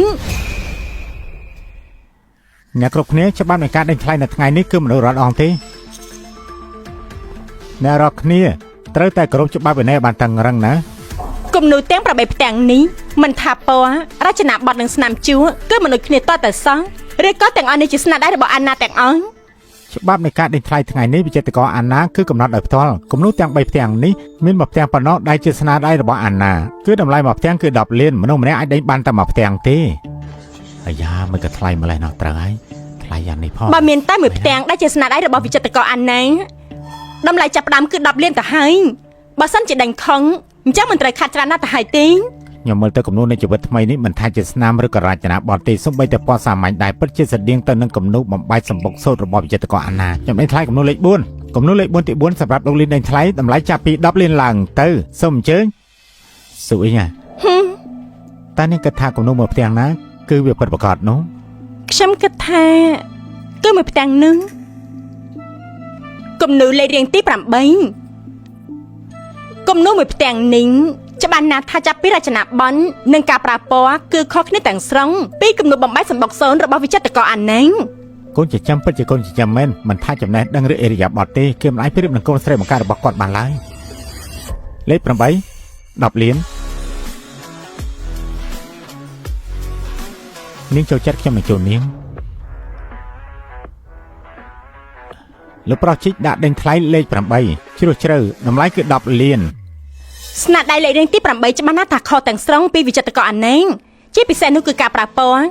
អ្នកគ្រប់គ្នាច្បាប់នៃការដេញថ្លៃនៅថ្ងៃនេះគឺមនុស្សរត់អងទេអ្នករាល់គ្នាត្រូវតែគោរពច្បាប់វិន័យបានតឹងរឹងណាគំនូរទាំង8ផ្ទាំងនេះមិនថាពណ៌រចនាបថនិងស្នាមជួរគឺមនុស្សគ្នាតតែសោះឬក៏ទាំងអស់នេះជាស្នាដៃរបស់អាណាទាំងអស់ច្បាប់នៃការដេញថ្លៃថ្ងៃនេះវិចិត្រករអាណាគឺកំណត់ដោយផ្ទាល់គំនូរទាំង3ផ្ទាំងនេះមានមួយផ្ទាំងប៉ុណ្ណោះដែលជាស្នាដៃរបស់អាណាគឺតម្លៃមួយផ្ទាំងគឺ10លានមនុស្សម្នាក់អាចដេញបានតែមួយផ្ទាំងទេអាយ៉ាមិនក៏ថ្លៃម្លេះណោះត្រូវហើយថ្លៃយ៉ាងនេះផងបើមានតែមួយផ្ទាំងដែលជាស្នាដៃរបស់វិចិត្រករអាណាតម្លៃចាប់ផ្ដើមគឺ10លានទៅហើយបើសិនជាដេញខុងអញ្ចឹងមិនត្រូវខាត់ច្រើនណាស់ទៅហើយទេខ្ញុំមើលទៅគំនូរនៃជីវិតថ្មីនេះមិនថាជាស្នាមឬក៏រចនាបថទេសូម្បីតែពណ៌សាមញ្ញដែរពិតជាស្តៀងទៅនឹងគំនូរបំបែកសម្បុកសូត្ររបស់វិចិត្រករអាណាខ្ញុំដេញថ្លៃគំនូរលេខ4គំនូរលេខ4ទី4សម្រាប់លោកលីនដេញថ្លៃតម្លៃចាប់ពី10លានឡើងទៅសូមអញ្ជើញស៊ូអ៊ីងតានេះគិតថាគំនូរមួយផ្ទាំងណាគឺវាពិតប្រាកដនោះខ្ញុំគិតថាគឺមួយផ្ទាំងនឹងគំនូរលេខរៀងទី8គំនូរមួយផ្ទាំងនេះច្បាស់ណាស់ថាចាប់ពីរចនាប័ទ្មនិងការប្រើពណ៌គឺខុសគ្នាទាំងស្រុងពីគំនូរបំបែកសម្បុកសូនរបស់វិចិត្រករអាណាកូនចិញ្ចឹមពិតជាកូនចិញ្ចឹមមែនមិនថាចំណេះដឹងឬអេរិយាបថទេគេមិនអាចប្រៀបនឹងកូនស្រីបង្ការរបស់គាត់បានឡើយលេខ8 10លាននាងចូលចិត្តខ្ញុំនឹងចូលនាងលោកប្រុសជីកដាក់ដេញថ្លៃលេខ8ជ្រោះជ្រៅតម្លៃគឺ10លានស្នាដៃលេខរៀងទី8ច្បាស់ណាស់ថាខុសទាំងស្រុងពីវិចិត្រករអាណាជាពិសេសនោះគឺការប្រើពណ៌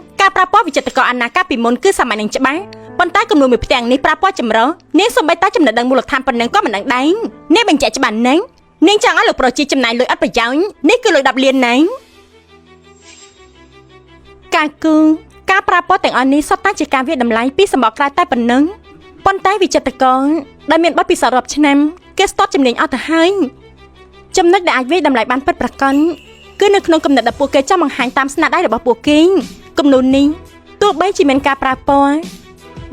វិចិត្រករអាណាកាលពីមុនគឺសាមញ្ញនឹងច្បាស់ប៉ុន្តែគំនូរមួយផ្ទាំងនេះប្រើពណ៌ចម្រុះនាងសូម្បីតែចំណេះដឹងមូលដ្ឋានប៉ុណ្ណឹងក៏មិនដឹងដែរនាងបញ្ជាក់ច្បាស់ណាស់នាងចង់ឲ្យលោកប្រុសជីកចំណាយលុយអត់ប្រយោជន៍នេះគឺលុយ10លានណាការប្រើពណ៌ទាំងអស់នេះសុទ្ធតែជាការវាយតម្លៃពីសម្បកក្រៅតែប៉ុណ្ណឹងប៉ុន្តែវិចិត្រករដែលមានបទពិសោធន៍រាប់ឆ្នាំគេស្ទាត់ជំនាញអស់ទៅហើយចំណុចដែលអាចវាយតម្លៃបានពិតប្រាកដគឺនៅក្នុងគំនិតដែលពួកគេចង់បង្ហាញតាមស្នាដៃរបស់ពួកគេគំនូរនេះទោះបីជាមានការប្រើពណ៌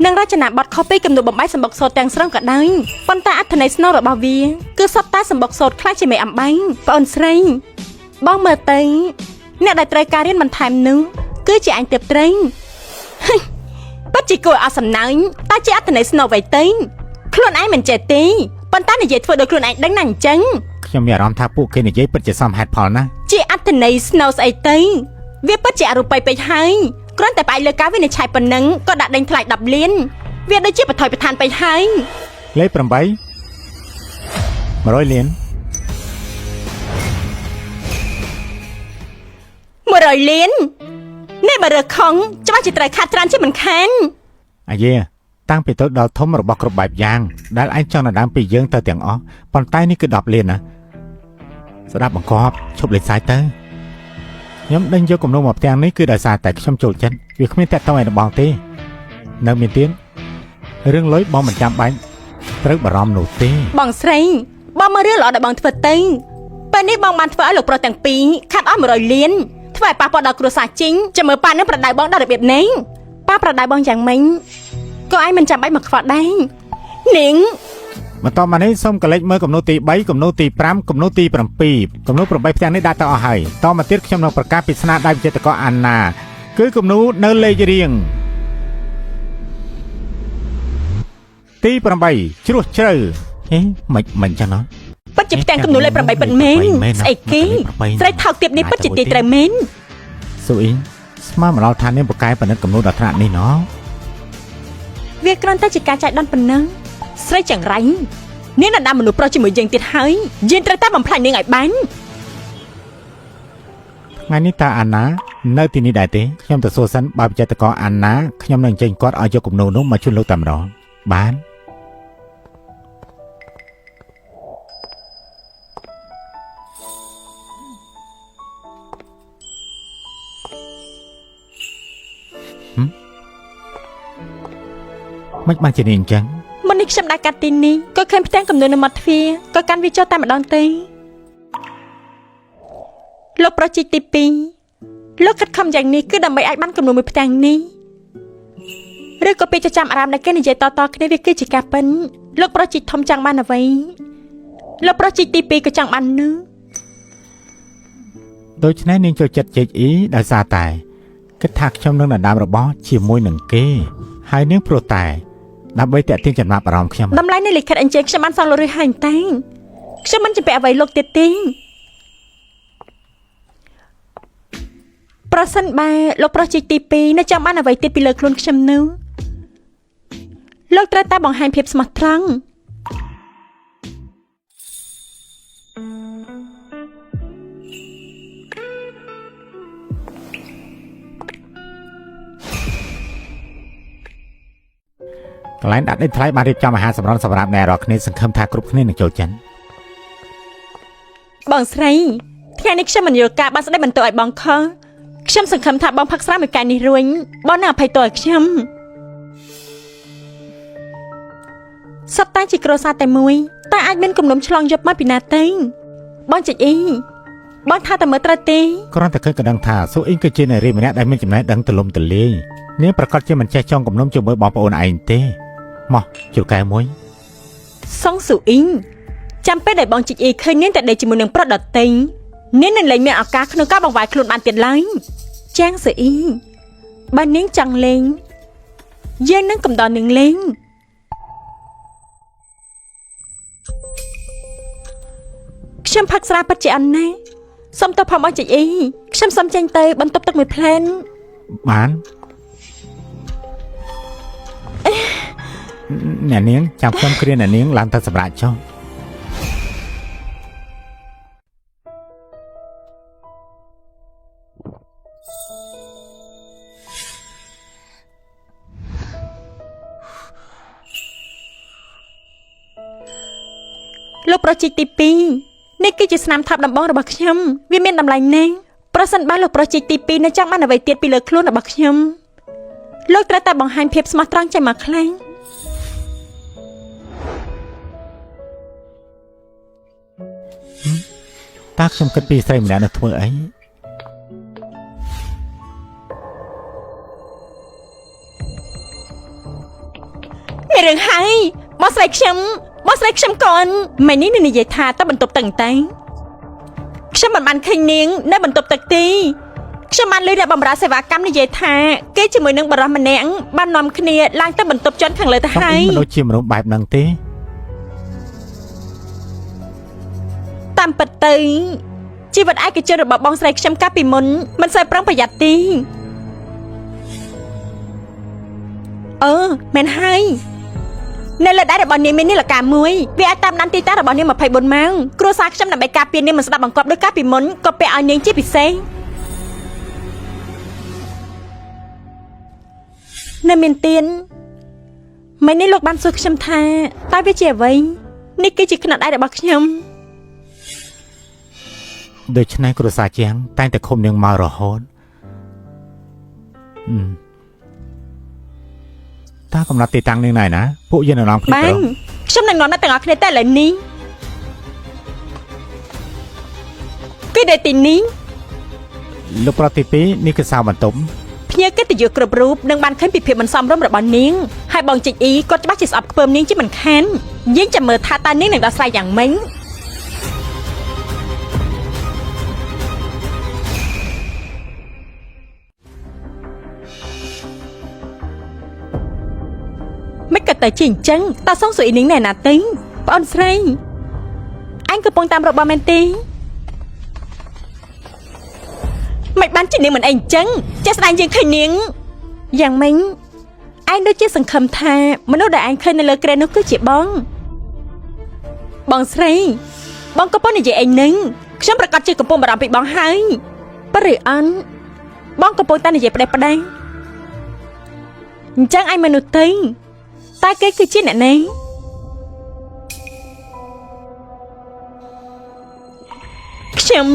និងរចនាបថខុសពីគំនូរបំបែកសម្បុកសូត្រទាំងស្រុងក៏ដោយប៉ុន្តែអត្ថន័យស្នូលរបស់វាគឺសុទ្ធតែសម្បុកសូត្រខ្លាំងជាមេអំបែងប្អូនស្រីបងមើលទៅអ្នកដែលត្រូវការរៀនបន្ថែមនោះ គឺជាអញទៀបត្រេងប៉ិតជាគួរអសំណាញ់តែជាអត្តន័យស្នូវអ្វីទេខ្លួនឯងមិនចេះទេប៉ុន្តែនិយាយធ្វើដោយខ្លួនឯងដឹងណាស់អញ្ចឹងខ្ញុំមានអារម្មណ៍ថាពួកគេនិយាយពិតជាសមហេតុផលណាជាអត្តន័យស្នូវស្អីទេវាពិតជាអរូបីពេកហើយគ្រាន់តែផ្អែកលើការវិនិច្ឆ័យប៉ុណ្ណឹងក៏ដាក់ដេញថ្លៃ10លានវាដូចជាបថុយប្រឋានពេកហើយលេខ8 100លាន100លាននេះបើរើខុងច្បាស់ជាត្រូវខាត់ត្រានជាមិនខានអាយេតាំងពីទៅដល់ធំរបស់គ្រប់បែបយ៉ាងដែលឯងចង់ដណ្ដើមពីយើងទៅទាំងអស់ប៉ុន្តែនេះគឺ10លានណាស្ដាប់បង្គាប់ឈប់លេងសាយទៅខ្ញុំដេញយកគំនុំមកផ្ទាំងនេះគឺដោយសារតែខ្ញុំចូលចិត្តវាគ្មានតាក់ទងអីដល់បងទេនៅមានទៀតរឿងលុយបងមិនចាំបាច់ត្រូវបារម្ភនោះទេបងស្រីបងមករឿងល្អដែលបងធ្វើទៅពេលនេះបងបានធ្វើឲ្យលោកប្រុសទាំងពីរខាត់អស់100លានធ្វើឲ្យប៉ះពាល់ដល់គ្រួសារជីងចាំមើលប៉ានឹងប្រដៅបងដល់របៀបនេះប៉ាប្រដៅបងយ៉ាងម៉េចក៏ឯងមិនចាំបាច់មកខ្វល់ដែរនាងបន្តមកនេះសូមកលេចមើលគំនូទី3គំនូទី5គំនូទី7គំនូ8ផ្ទាំងនេះដាក់ទៅអស់ហើយតមកទៀតខ្ញុំនឹងប្រកាសពីស្នាដៃវិចិត្រករអាណាគឺគំនូនៅលេខរៀងទី8ជ្រោះជ្រៅហេមិនចឹងណាពិតជាផ្ទាំងគំនូលេខ8ពិតមែនស្អីគេស្រីថោកទាបនេះពិតជាទីត្រូវមែនស៊ូអ៊ីស្មានមកដល់ឋាននេះបកកែប៉និតគំនូដល់ថ្នាក់នេះណោះវាគ្រាន់តែជាការចែកដន្យប៉ុណ្ណឹងស្រីចង្រៃនាងដាក់មនុស្សប្រុសជាមួយយើងទៀតហើយយើងត្រូវតែបំផ្លាញនាងឲ្យបានថ្ងៃនេះតើអាណានៅទីនេះដែរទេខ្ញុំទៅសួរសិនបើវិចិត្រករអាណាខ្ញុំនឹងចេញគាត់ឲ្យយកគំនូនោះមកជូនលោកតែម្ដងបានមិនបានជានេះអញ្ចឹងមុននេះខ្ញុំដាក់កាត់ទីនេះក៏ឃើញផ្ទាំងគំនូនៅមាត់ទ្វារក៏កាន់វាចុះតែម្ដងទេលោកប្រុសជីកទី2លោកខិតខំយ៉ាងនេះគឺដើម្បីអាចបានគំនូមួយផ្ទាំងនេះឬក៏ពេលចាំអារម្មណ៍ដែលគេនិយាយតគ្នាវាគឺជាការប៉ិនលោកប្រុសជីកធំចង់បានអ្វីលោកប្រុសជីកទី2ក៏ចង់បាននោះដូច្នេះនាងចូលចិត្តជែកអ៊ីដោយសារតែគិតថាខ្ញុំនឹងដណ្ដើមរបស់ជាមួយនឹងគេហើយនាងព្រោះតែដើម្បីតាក់ទាញចំណាប់អារម្មណ៍ខ្ញុំតម្លៃនៃលិខិតអញ្ជើញខ្ញុំបានសងលុយហើយតែខ្ញុំមិនចំពាក់អ្វីលោកទៀតទេប្រសិនបើលោកប្រុសជីកទី2នៅចង់បានអ្វីទៀតពីលើខ្លួនខ្ញុំនោះលោកត្រូវតែបង្ហាញភាពស្មោះត្រង់កន្លែងដាក់ដេញថ្លៃបានរៀបចំអាហារសម្រន់សម្រាប់អ្នករាល់គ្នាសង្ឃឹមថាគ្រប់គ្នានឹងចូលចិត្តបងស្រីថ្ងៃនេះខ្ញុំមិនយល់ការបានស្ដីបន្ទោសឲ្យបងខុសខ្ញុំសង្ឃឹមថាបងផឹកស្រាមួយកែវនេះរួញបងនឹងអភ័យទោសឲ្យខ្ញុំសត្វតែជាគ្រួសារតែមួយតែអាចមានគំនុំឆ្លងយប់មកពីណាទេបងចេញអីបងថាតែមើលត្រូវទេគ្រាន់តែឃើញក៏ដឹងថាស៊ូអ៊ីងគឺជានារីម្នាក់ដែលមានចំណេះដឹងទូលំទូលាយនាងប្រកាសជាមិនចេះចងគំនុំជាមួយបងប្អូនឯងទេមកជួយកែមួយសុងស៊ូអ៊ីងចាំពេលដែលបងជីកអ៊ីឃើញនាងតែដេកជាមួយនឹងប្រុសដតេងនាងនឹងលែងមានឱកាសក្នុងការបង្វែរខ្លួនបានទៀតឡើយចាងស៊ូអ៊ីងបើនាងចង់លេងយើងនឹងកំដរនាងលេងខ្ញុំផឹកស្រាពិតជាអន់ណាស់សុំទោសផងបងជីកអ៊ីខ្ញុំសុំចេញទៅបន្ទប់ទឹកមួយផ្លែនបានអ្នកនាងចាំខ្ញុំគ្រាអ្នកនាងឡើងទៅសម្រាប់ចុះលោកប្រុសជីកទី2នេះគឺជាស្នាមថប់ដំបងរបស់ខ្ញុំវាមានតម្លៃណាស់ប្រសិនបើលោកប្រុសជីកទី2នៅចង់បានអ្វីទៀតពីលើខ្លួនរបស់ខ្ញុំលោកត្រូវតែបង្ហាញភាពស្មោះត្រង់ចេញមកខ្លាំងតើខ្ញុំគិតពីស្រីម្នាក់នោះធ្វើអីមានរឿងហើយបងស្រីខ្ញុំកូនម៉ែនេះនិយាយថាទៅបន្ទប់ទឹកតែខ្ញុំមិនបានឃើញនាងនៅបន្ទប់ទឹកទេ ខ្ញុំបានលើអ្នកបម្រើសេវាកម្មនិយាយថាគេជាមួយនឹងបរិះម្នាក់បាននាំគ្នាឡើងទៅបន្ទប់ជាន់ខាងលើទៅ សុក ហើ អ៊ី យ នមិនដូចជាមនុស្សបែបហ្នឹងទេ តាមពិតទៅជីវិតឯកជនរបស់បងស្រីខ្ញុំកាលពីមុនមិនសូវប្រុងប្រយ័ត្នទេមែនហើយនៅលើដៃរបស់នាងមាននាឡិកាមួយវាអាចតាមដានទីតាំងរបស់នាង24ម៉ោងគ្រួសារខ្ញុំដើម្បីការពារនាងមិនស្ដាប់បង្គាប់ដោយកាលពីមុនក៏ពាក់ឲ្យនាងជាពិសេសនៅមានទៀនមិននេះលោកបានសួរខ្ញុំថាតើវាជាអ្វីនេះគឺជាខ្នាតដៃរបស់ខ្ញុំ ដូច្នេះគ្រួសារជាងតែងតែឃុំនាងមករហូតតើកំណត់ទីតាំងនាងណៃណាពួកយើងនឹងនាំគ្នា បា ទៅ ងខ្ញុំនឹងនាំអ្នកទាំងអស់គ្នាតែឥឡូវនេះគឺនៅទីនេះ លោកប្រតិពីនេះគឺសាវបន្ទប់ ភ្ញៀវកិត្តិយសគ្រប់រូបនឹងបានឃើញពីភាពមិនសមរម្យរបស់នាងហើយបងជីកអ៊ីគាត់ច្បាស់ជាស្អប់ខ្ពើមនាងជាមិនខានយើងចាំមើលថាតើនាងនឹងដោះស្រាយយ៉ាងម៉េចមិនក៏តែជាអញ្ចឹងតើសងសុយនាងណែណាទេប្អូនស្រីអញកំពុងតាមរបស់មែនទេមិនបានជានាងមិនអីអញ្ចឹងចេះស្ដាយយើងឃើញនាងយ៉ាងម៉េចឯងដូចជាសង្ឃឹមថាមនុស្សដែលឯងឃើញនៅលើក្រែនោះគឺជាបងស្រីបងកំពុងនិយាយអីនឹងខ្ញុំប្រកាសជាកំពុងបារម្ភពីបងហើយប៉ឬអន់បងកំពុងតែនិយាយផ្ដេសផ្ដាស់អញ្ចឹងឯងមនុស្សទៅតែគេគឺជាអ្នកណាខ្ញុំ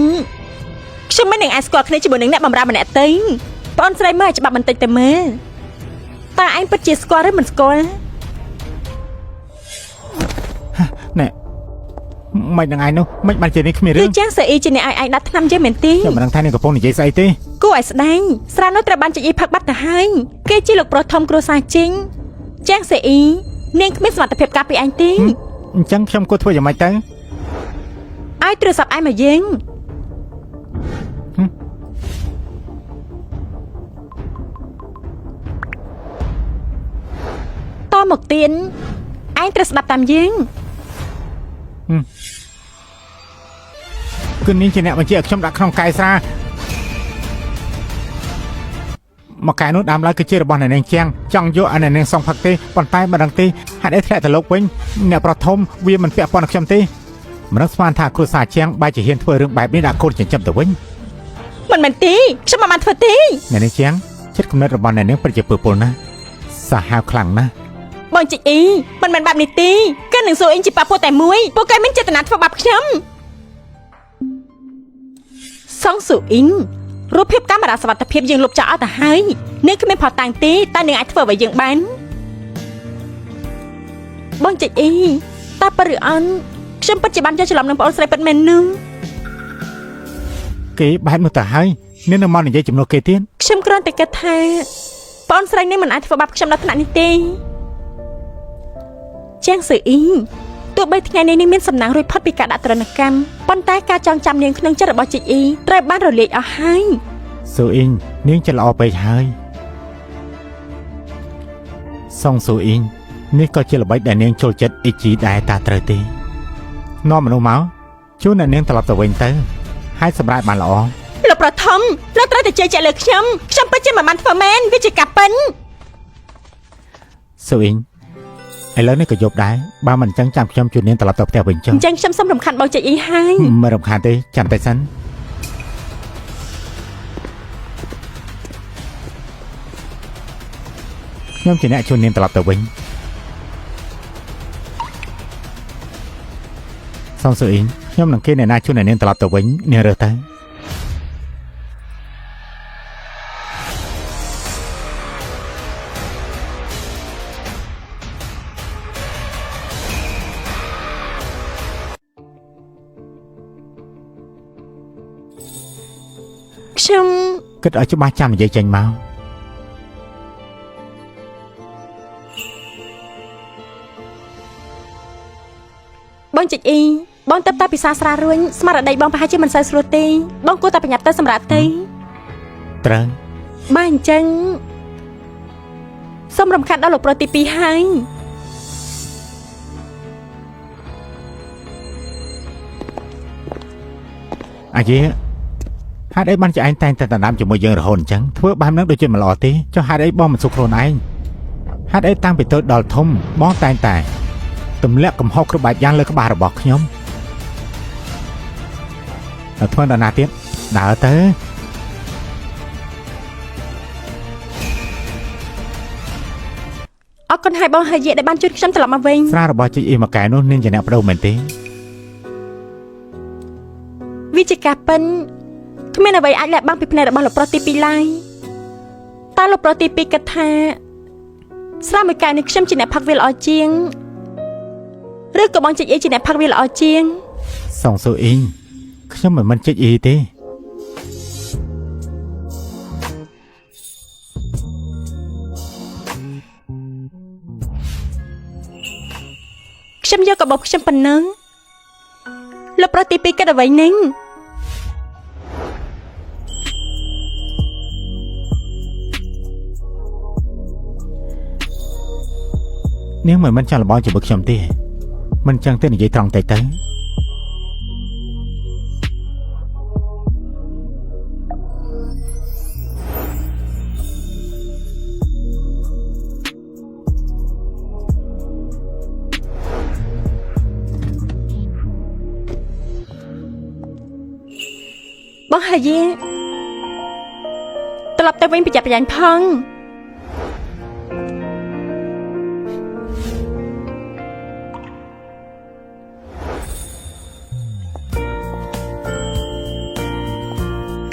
មិននឹងអាចស្គាល់គ្នាជាមួយនឹងអ្នកបម្រើម្នាក់ទេបងស្រីមើលឲ្យច្បាប់បន្តិចទៅមើលតើឯងពិតជាស្គាល់ឬមិនស្គាល់ ណែមិននឹងឯងនោះមិនបានជានេះគ្មាន គឺ រឿង ចាស់សេអ៊ីជាអ្នកឲ្យឯងដាក់ថ្នាំយើងមែនទេ ខ្ញុំមិនដឹងថានាងកំពុងនិយាយស្អីទេ គួរឲ្យស្ដាយស្រានោះត្រូវបានជីអ៊ីផឹកបាត់ទៅហើយគេជាលោកប្រុសធំគ្រួសារជីងចាស់សេអ៊ីនាងគ្មានសមត្ថភាពការពារឯងទេ អញ្ចឹងខ្ញុំគួរធ្វើយ៉ាងម៉េចទៅ ឲ្យទូរស័ព្ទឯងមកយើងតមកទៀនឯងត្រូវស្ដាប់តាមយើង គឺនាងជាអ្នកបញ្ជាឲ្យខ្ញុំដាក់ក្នុងកាយស្រាមកកាយនោះដើមឡើយគឺជារបស់អ្នកនាងជាងចង់យកឲ្យអ្នកនាងសងផឹកទេប៉ុន្តែមិនដឹងទេហេតុអីធ្លាក់ទៅលោកវិញអ្នកប្រធមវាមិនពាក់ព័ន្ធនឹងខ្ញុំទេមិនដឹងស្មានថាគ្រួសារជាងបែរជាហ៊ានធ្វើរឿងបែបនេះដាក់កូនចិញ្ចឹមទៅវិញ មិនមែនទេខ្ញុំមិនបានធ្វើទេ អ្នកនាងជាងចិត្តគំនិតរបស់អ្នកនាងពិតជាពើពលណាស់សាហាវខ្លាំងណាស់ បងជីអ៊ីមិនមែនបែបនេះទេគឺនឹងសូអ៊ីងជាប៉ាពួកតែមួយពួកគេមានចេតនាធ្វើបាបខ្ញុំសងស៊ូអ៊ីងរូបភាពកាមេរ៉ាសុវត្ថិភាពយើងលុបចោលអត់ទៅហើយនាងគ្មានផុសតាំងទេតែនាងអាចធ្វើអ្វីយើងបានបងជីអ៊ីតើប៉ឬអន់ខ្ញុំពិតជាបានយកច្រឡំនឹងប្អូនស្រីពិតមែននោះ គេបែបនោះទៅហើយនាងនៅមកនិយាយជំនួសគេទៀត ខ្ញុំគ្រាន់តែគិតថាប្អូនស្រីនេះមិនអាចធ្វើបាបខ្ញុំដល់ថ្នាក់នេះទេជាងស៊ឺអ៊ីទោះបីថ្ងៃនេះមានសំណាងរួចផុតពីការដាក់ទរណកម្មប៉ុន្តែការចងចាំនាងក្នុងចិត្តរបស់ជីអ៊ីត្រូវបានរលាយអស់ហើយ ស៊ូអ៊ីងនាងចិត្តល្អពេកហើយសងស៊ូអ៊ីងនេះក៏ជាល្បិចដែលនាងចូលចិត្តអ៊ីជីដែរតាត្រូវទេនាំមនុស្សមកជួនអ្នកនាងត្រឡប់ទៅវិញទៅហើយសម្រាប់បានល្អ លោកប្រធមលោកត្រូវតែជឿជាក់លើខ្ញុំពិតជាមិនបានធ្វើមែនវាជាការពិន ស៊ូអ៊ីងឥឡូវនេះក៏យប់ដែរបើមិនអញ្ចឹងចាំខ្ញុំជួននាងត្រឡប់ទៅផ្ទះវិញចុះ អញ្ចឹងខ្ញុំសូមរំខានបងជីអ៊ីហើយ មិនរំខានទេចាំតែសិនខ្ញុំជាអ្នកជួននាងត្រឡប់ទៅវិញសងស៊ូអ៊ីងខ្ញុំនឹងគេអ្នកណាជួនអ្នកនាងត្រឡប់ទៅវិញនាងរើសទៅ ខ្ញុំ គិតឲ្យច្បាស់ចាំនិយាយចេញមក បងជីអ៊ីបងទៅតែពិសាស្រារួញស្មារតីបងប្រហែលជាមិនសូវស្រួលទេបងគួរតែប្រញាប់ទៅសម្រាប់ទេ ត្រូវ បានអញ្ចឹងសូមរំខានដល់លោកប្រុសទី2ហើយអាយេហេតុអីបានជាឯងតែងតែដណ្ដើមជាមួយយើងរហូតអញ្ចឹងធ្វើបែបហ្នឹងដូចជាមិនល្អទេចុះហេតុអីបងមិនសុខខ្លួនឯងហេតុអីតាំងពីតូចដល់ធំបងតែងតែទម្លាក់កំហុសគ្រប់បែបយ៉ាងលើក្បាលរបស់ខ្ញុំតែធ្វើដល់ណាទៀតដើរទៅអរគុណហើយបងហើយយាដែលបានជួយខ្ញុំត្រឡប់មកវិញស្រារបស់ជីអ៊ីមកែនោះនាងជាអ្នកបដូរមែនទេវិជាការពិនគ្មានអ្វីអាចលាក់បាំងពីភ្នែករបស់លោកប្រុសទី2ឡើយតើលោកប្រុសទី2គិតថាស្រាមួយកែនេះខ្ញុំជាអ្នកផឹកវាល្អជាងឬក៏បងជីអ៊ីជាអ្នកផឹកវាល្អជាងសងស៊ូអ៊ីងខ្ញុំមិនចិត្តអ៊ីទេខ្ញុំយកកាបូបខ្ញុំប៉ុណ្ណឹងលោកប្រុសទី2គិតអ្វីនឹងនាងមិនចាំលបងជាមួយខ្ញុំទេមិនចឹងទេនិយាយត្រង់ទៅបងហើយយាត្រឡប់ទៅវិញប្រយ័ត្នប្រយែងផង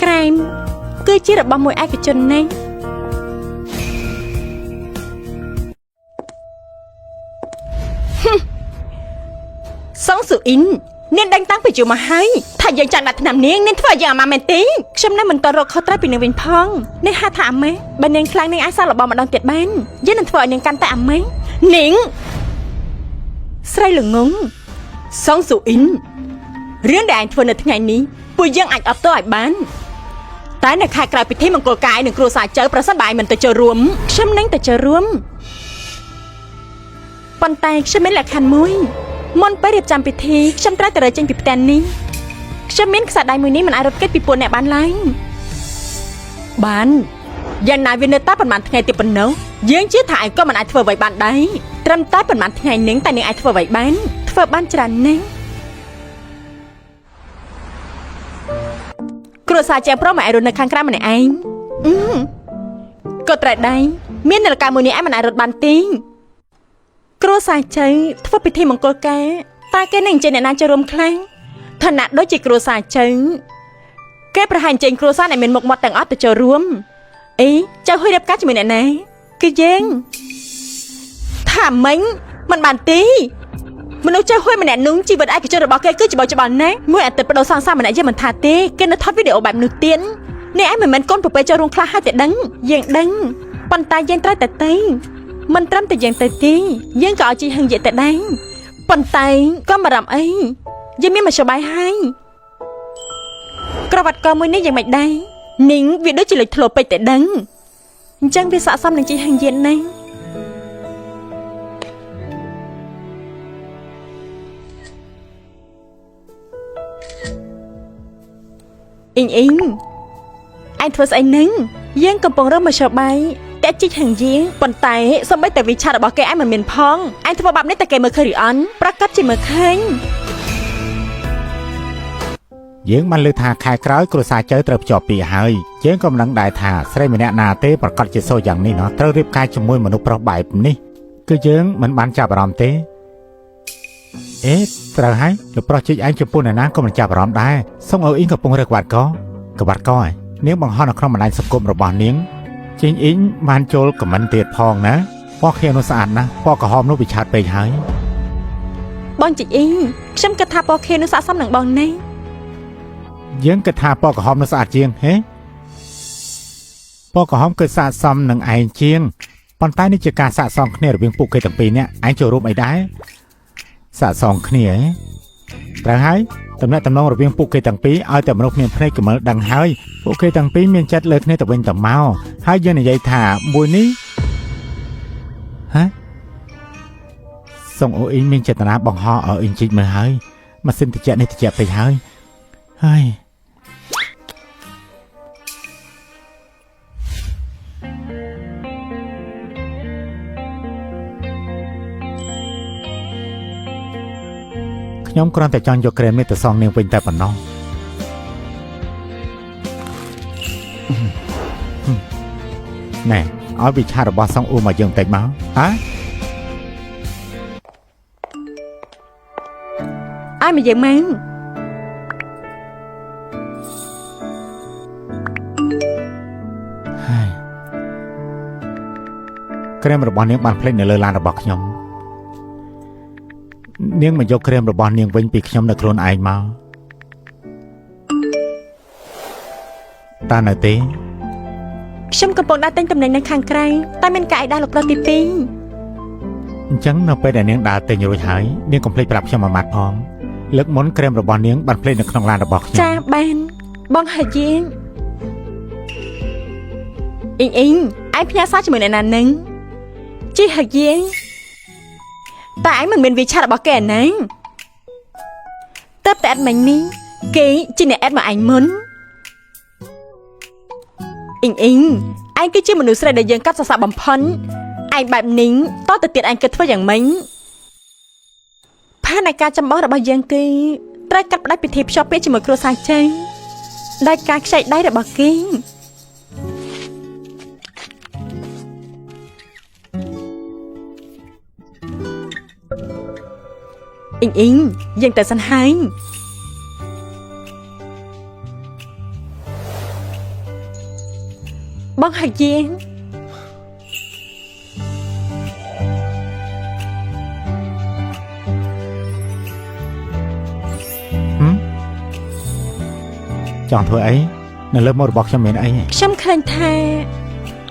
ក្រែមគឺជារបស់មួយឯកជនណាស់សងស៊ូអ៊ីននាងដឹងតាំងពីយូរមកហើយថាយើងចង់ដាក់ឆ្នាំនាងធ្វើយ៉ាងអាម៉ាមែនទេខ្ញុំនៅមិនតរកខុសត្រូវពីនាងវិញផងនេះហៅថាអាម៉េបើនាងខ្លាំងនាងអាចសាកល្បងម្ដងទៀតបានយើងនឹងធ្វើឲ្យនាងកាន់តែអាម៉េនាងស្រីល្ងងសងស៊ូអ៊ីនរឿងដែលឯងធ្វើនៅថ្ងៃនេះពួកយើងអាចអត់ទោសឲ្យបានតែនៅខែក្រោយពិធីមង្គលការនឹងគ្រួសារចៅប្រសិនបើឯងមិនទៅចូលរួមខ្ញុំនឹងទៅចូលរួមប៉ុន្តែខ្ញុំមានលក្ខខណ្ឌមួយមុនពេលរៀបចំពិធីខ្ញុំត្រូវតែរើចេញពីផ្ទះនេះខ្ញុំមានខ្សែដៃមួយនេះមិនអាចរត់គេចពីពួកអ្នកបានឡើយបានយ៉ាងណាវានៅតែប្រហែលថ្ងៃទៀតប៉ុណ្ណោះយើងជឿថាឯងក៏មិនអាចធ្វើអ្វីបានដែរត្រឹមតែប្រហែលថ្ងៃនឹងតែនាងអាចធ្វើអ្វីបានធ្វើបានច្រើនណាស់គ្រួសារចែងប្រមឲ្យរត់នៅខាងក្រៅម្នាក់ឯងក៏ត្រូវដែរមាននាឡិកាមួយនេះឯងមិនអាចរត់បានទេគ្រួសារចៅធ្វើពិធីមង្គលការតើគេនឹងអញ្ជើញអ្នកណាចូលរួមខ្លាំងឋានៈដូចជាគ្រួសារចៅគេប្រហែលអញ្ជើញគ្រួសារដែលមានមុខមាត់ទាំងអស់ទៅចូលរួមអីចៅហួយរៀបការជាមួយអ្នកណាគឺយើងថាមិញមិនបានទេមនុស្សចៅហួយម្នាក់នោះជីវិតឯកជនរបស់គេគឺច្បោកច្បល់ណាស់មួយអាទិត្យបដូរសង្សារម្នាក់យើងមិនថាទេគេនៅថតវីដេអូបែបនោះទៀតនេះឯងមិនមែនកូនប្រពៃចូលរួមខ្លះហើយតែដឹងយើងដឹងប៉ុន្តែយើងត្រូវតែទៅមិនត្រឹមតែយើងទៅទេយើងក៏ឲ្យជីហឹងនិយាយទៅដែរប៉ុន្តែក៏មិនរំអីយើងមានមធ្យោបាយហើយក្រវ៉ាត់កមួយនេះយ៉ាងម៉េចដែរនីងវាដូចជាលេចធ្លោពេកតែដឹងអញ្ចឹងវាស័ក្តិសមនឹងជីហឹងយានណាអ៊ីងឯងធ្វើស្អីនឹងយើងកំពុងរកមធ្យោបាយតែជីកហឹងយាប៉ុន្តែសូម្បីតែវិឆារបស់គេឯងមិនមានផងឯងធ្វើបែបនេះតែគេមើលឃើញឬអន់ប្រកាសជាមើលឃើញយើងបានលើថាខែក្រោយគ្រួសារចៅត្រូវភ្ជាប់ពីហើយយើងក៏មិនដឹងដែរថាស្រីម្នាក់ណាទេប្រកាសជាសូយ៉ាងនេះណោះត្រូវរៀបការជាមួយមនុស្សប្រុសបែបនេះគឺយើងមិនបានចាប់អារម្មណ៍ទេអេត្រូវហើយលោកប្រុសជីកឯងចំពោះអ្នកណាក៏មិនចាប់អារម្មណ៍ដែរសូមឲ្យអ៊ីងកំពុងរើក្បាត់កហើយនាងបង្ហោះនៅក្នុងបណ្ដាញសង្គមរបស់នាងជីងអ៊ីងបានចូលខមមិនទៀតផងណាពណ៌ខៀវនោះស្អាតណាស់ពណ៌ក្រហមនោះវាឆាតពេកហើយបងជីអ៊ីងខ្ញុំគិតថាពណ៌ខៀវនោះស័ក្តិសមនឹងបងនេះយើងគិតថាពណ៌ក្រហមនោះស្អាតជាងហេពណ៌ក្រហមគឺស័ក្តិសមនឹងឯងជាងប៉ុន្តែនេះជាការស័ក្តិសមគ្នារវាងពួកគេទាំងពីរនាក់ឯងចូលរួមអីដែរស័ក្តិសមគ្នាត្រូវហើយ តំណែងតំណងរវាងពួកគេទាំងពីរឲ្យតែមនុស្សមានភ្នែកកមើលដឹងហើយពួកគេទាំងពីរមានចិត្តលើគ្នាទៅវិញទៅមកហើយយើងនិយាយថាមួយនេះហ៎សុងអូអ៊ីងមានចេតនាបង្ហោះឲ្យអ៊ីងជីកមើលហើយម៉ាស៊ីនត្រជាក់នេះត្រជាក់ពេកហើយហើយខ្ញុំគ្រាន់តែចង់យកក្រែមនេះទៅសងនាងវិញតែប៉ុណ្ណោះណែឲ្យវិឆារបស់សងអ៊ូមកយើងបន្តិចមកហ៎ឲ្យមកយើងមកហើយក្រែមរបស់នាងបានផ្លេចនៅលើឡានរបស់ខ្ញុំនាងមកយកក្រែមរបស់នាងវិញពីខ្ញុំនៅខ្លួនឯងមកតានៅទេខ្ញុំកំពុងដើរទិញតំណែងនៅខាងក្រៅតែមានកាយដើរលោកដល់ទី2អញ្ចឹងនៅពេលដែលនាងដើរទិញរួចហើយនាងកុំភ្លេចប្រាប់ខ្ញុំមួយម៉ាត់ផងលើកមុនក្រែមរបស់នាងបានផ្លេចនៅក្នុងឡានរបស់ខ្ញុំចាបានបងហើយយាងអ៊ីងអ៊ីងឯងផ្ញើសារជាមួយអ្នកណានឹងជីហើយយាងតែឯងមិនមានវិឆារបស់គេណាតើតែអត់មិញនេះគេជាអ្នកអេតមកឯងមុនអ៊ីងអ៊ីងឯងគឺជាមនុស្សស្រីដែលយើងកាត់សរសើរបំផុតឯងបែបនេះតទៅទៀតឯងគិតធ្វើយ៉ាងម៉េចផែនការចម្បងរបស់យើងគឺត្រូវកាត់ផ្ដាច់ពិធីភ្ជាប់ពាក្យជាមួយគ្រួសារចេញដោយការខ្ចីដៃរបស់គេអ៊ីងអ៊ីងយើងទៅសិនហើយបងហើយយាងចង់ធ្វើអីនៅលើមុខរបស់ខ្ញុំមានអីខ្ញុំឃើញថា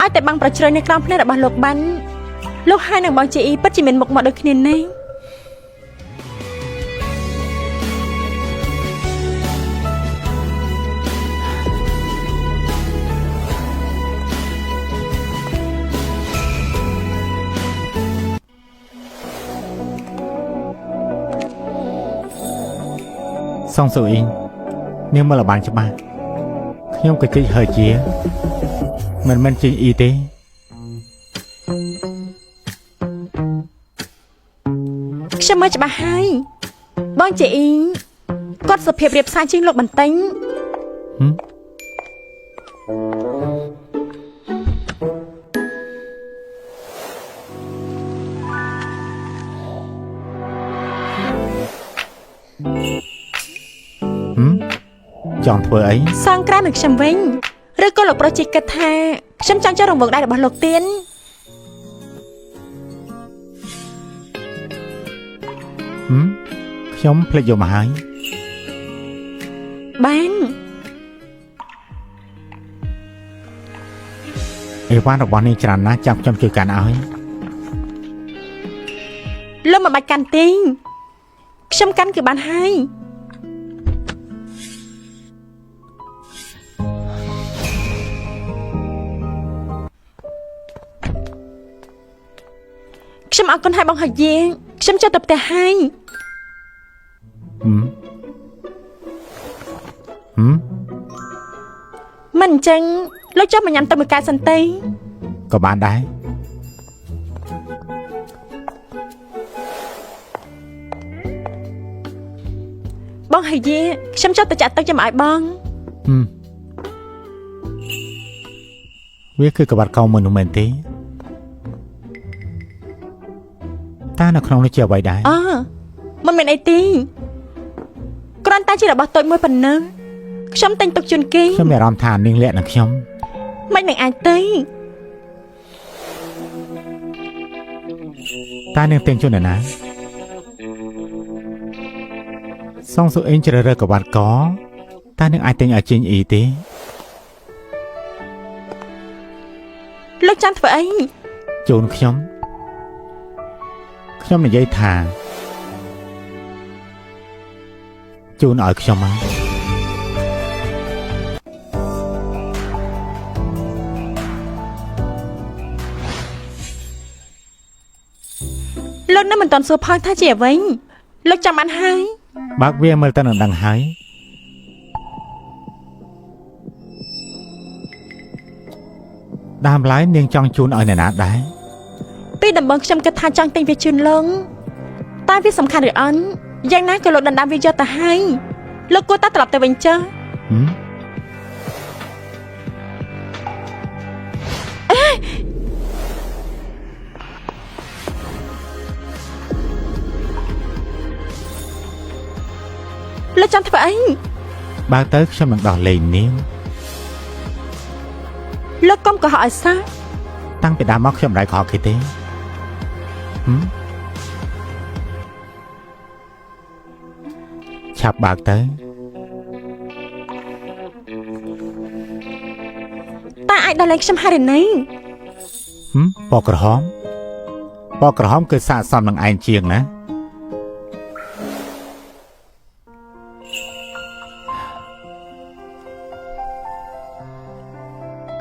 ឲ្យតែបាំងប្រជ្រៅនៅក្រោមភ្នែករបស់លោកបានលោកហើយនឹងបងជីអ៊ីពិតជាមានមុខមកដូចគ្នាណាសងស៊ូអ៊ីងនាងមើលបានច្បាស់ខ្ញុំក៏ជីកហើយជាមិនមែនជីកអ៊ីទេខ្ញុំមើលច្បាស់ហើយបងជីអ៊ីគាត់សុភាពរៀបសារជាងលោកបន្ទិញចង់ធ្វើអីសងក្រៅនឹងខ្ញុំវិញឬក៏លោកប្រុសជីគិតថាខ្ញុំចង់ចោលរង្វង់ដៃរបស់លោកទៀនខ្ញុំភ្លេចយកមកហើយបានអីវ៉ាន់របស់នេះច្រើនណាស់ចាំខ្ញុំជួយកាន់ឲ្យលោកមិនបាច់កាន់ទេខ្ញុំកាន់គឺបានហើយខ្ញុំអរគុណហើយបងហើយយាងខ្ញុំចូលទៅផ្ទះហើយមិនអញ្ចឹងលោកចុះមកញ៉ាំទៅមួយកែវសិនទេក៏បានដែរបងហើយយាខ្ញុំចុះទៅចាក់ទឹកចាំឲ្យបងវាគឺក្បាត់កោមួយនោះមែនទេតានៅក្នុងនេះជាអ្វីដែរមិនមានអីទេគ្រាន់តែជារបស់តូចមួយប៉ុណ្ណឹងខ្ញុំតែងទុកជូនគេខ្ញុំមានអារម្មណ៍ថានាងលាក់នឹងខ្ញុំមិននឹងអាចទេតានាងតែងជូនណាសងស៊ូអ៊ីងជ្រើសរើសក្បាត់កតានាងអាចតែងឲ្យចេញអ៊ីទេលោកចាំធ្វើអីជូនខ្ញុំនិយាយថា ជូនឲ្យខ្ញុំមក លោកនៅមិនទាន់សួរផងថាជាអ្វីលោកចាំបានហើយ បើកវាមើលទៅនឹងដឹងហើយដើមឡើយនាងចង់ជូនឲ្យអ្នកណាដែរ ពីដំបូងខ្ញុំគិតថាចង់ទិញវាជូនលោកតែវាសំខាន់ឬអន់យ៉ាងណាក៏លោកដណ្ដើមវាយកទៅហើយលោកគួរតែត្រឡប់ទៅវិញចុះ លោកចង់ធ្វើអី បើទៅខ្ញុំនឹងដោះលែងនាង លោកកុំកុហកឲ្យសោះ តាំងពីដើមមកខ្ញុំមិនដែរខកគេទេឆាប់បើកទៅ តែអាចដល់លែងខ្ញុំហើយឬណី ពណ៌ក្រហមពណ៌ក្រហមគឺស័ក្តិសមនឹងឯងជាងណា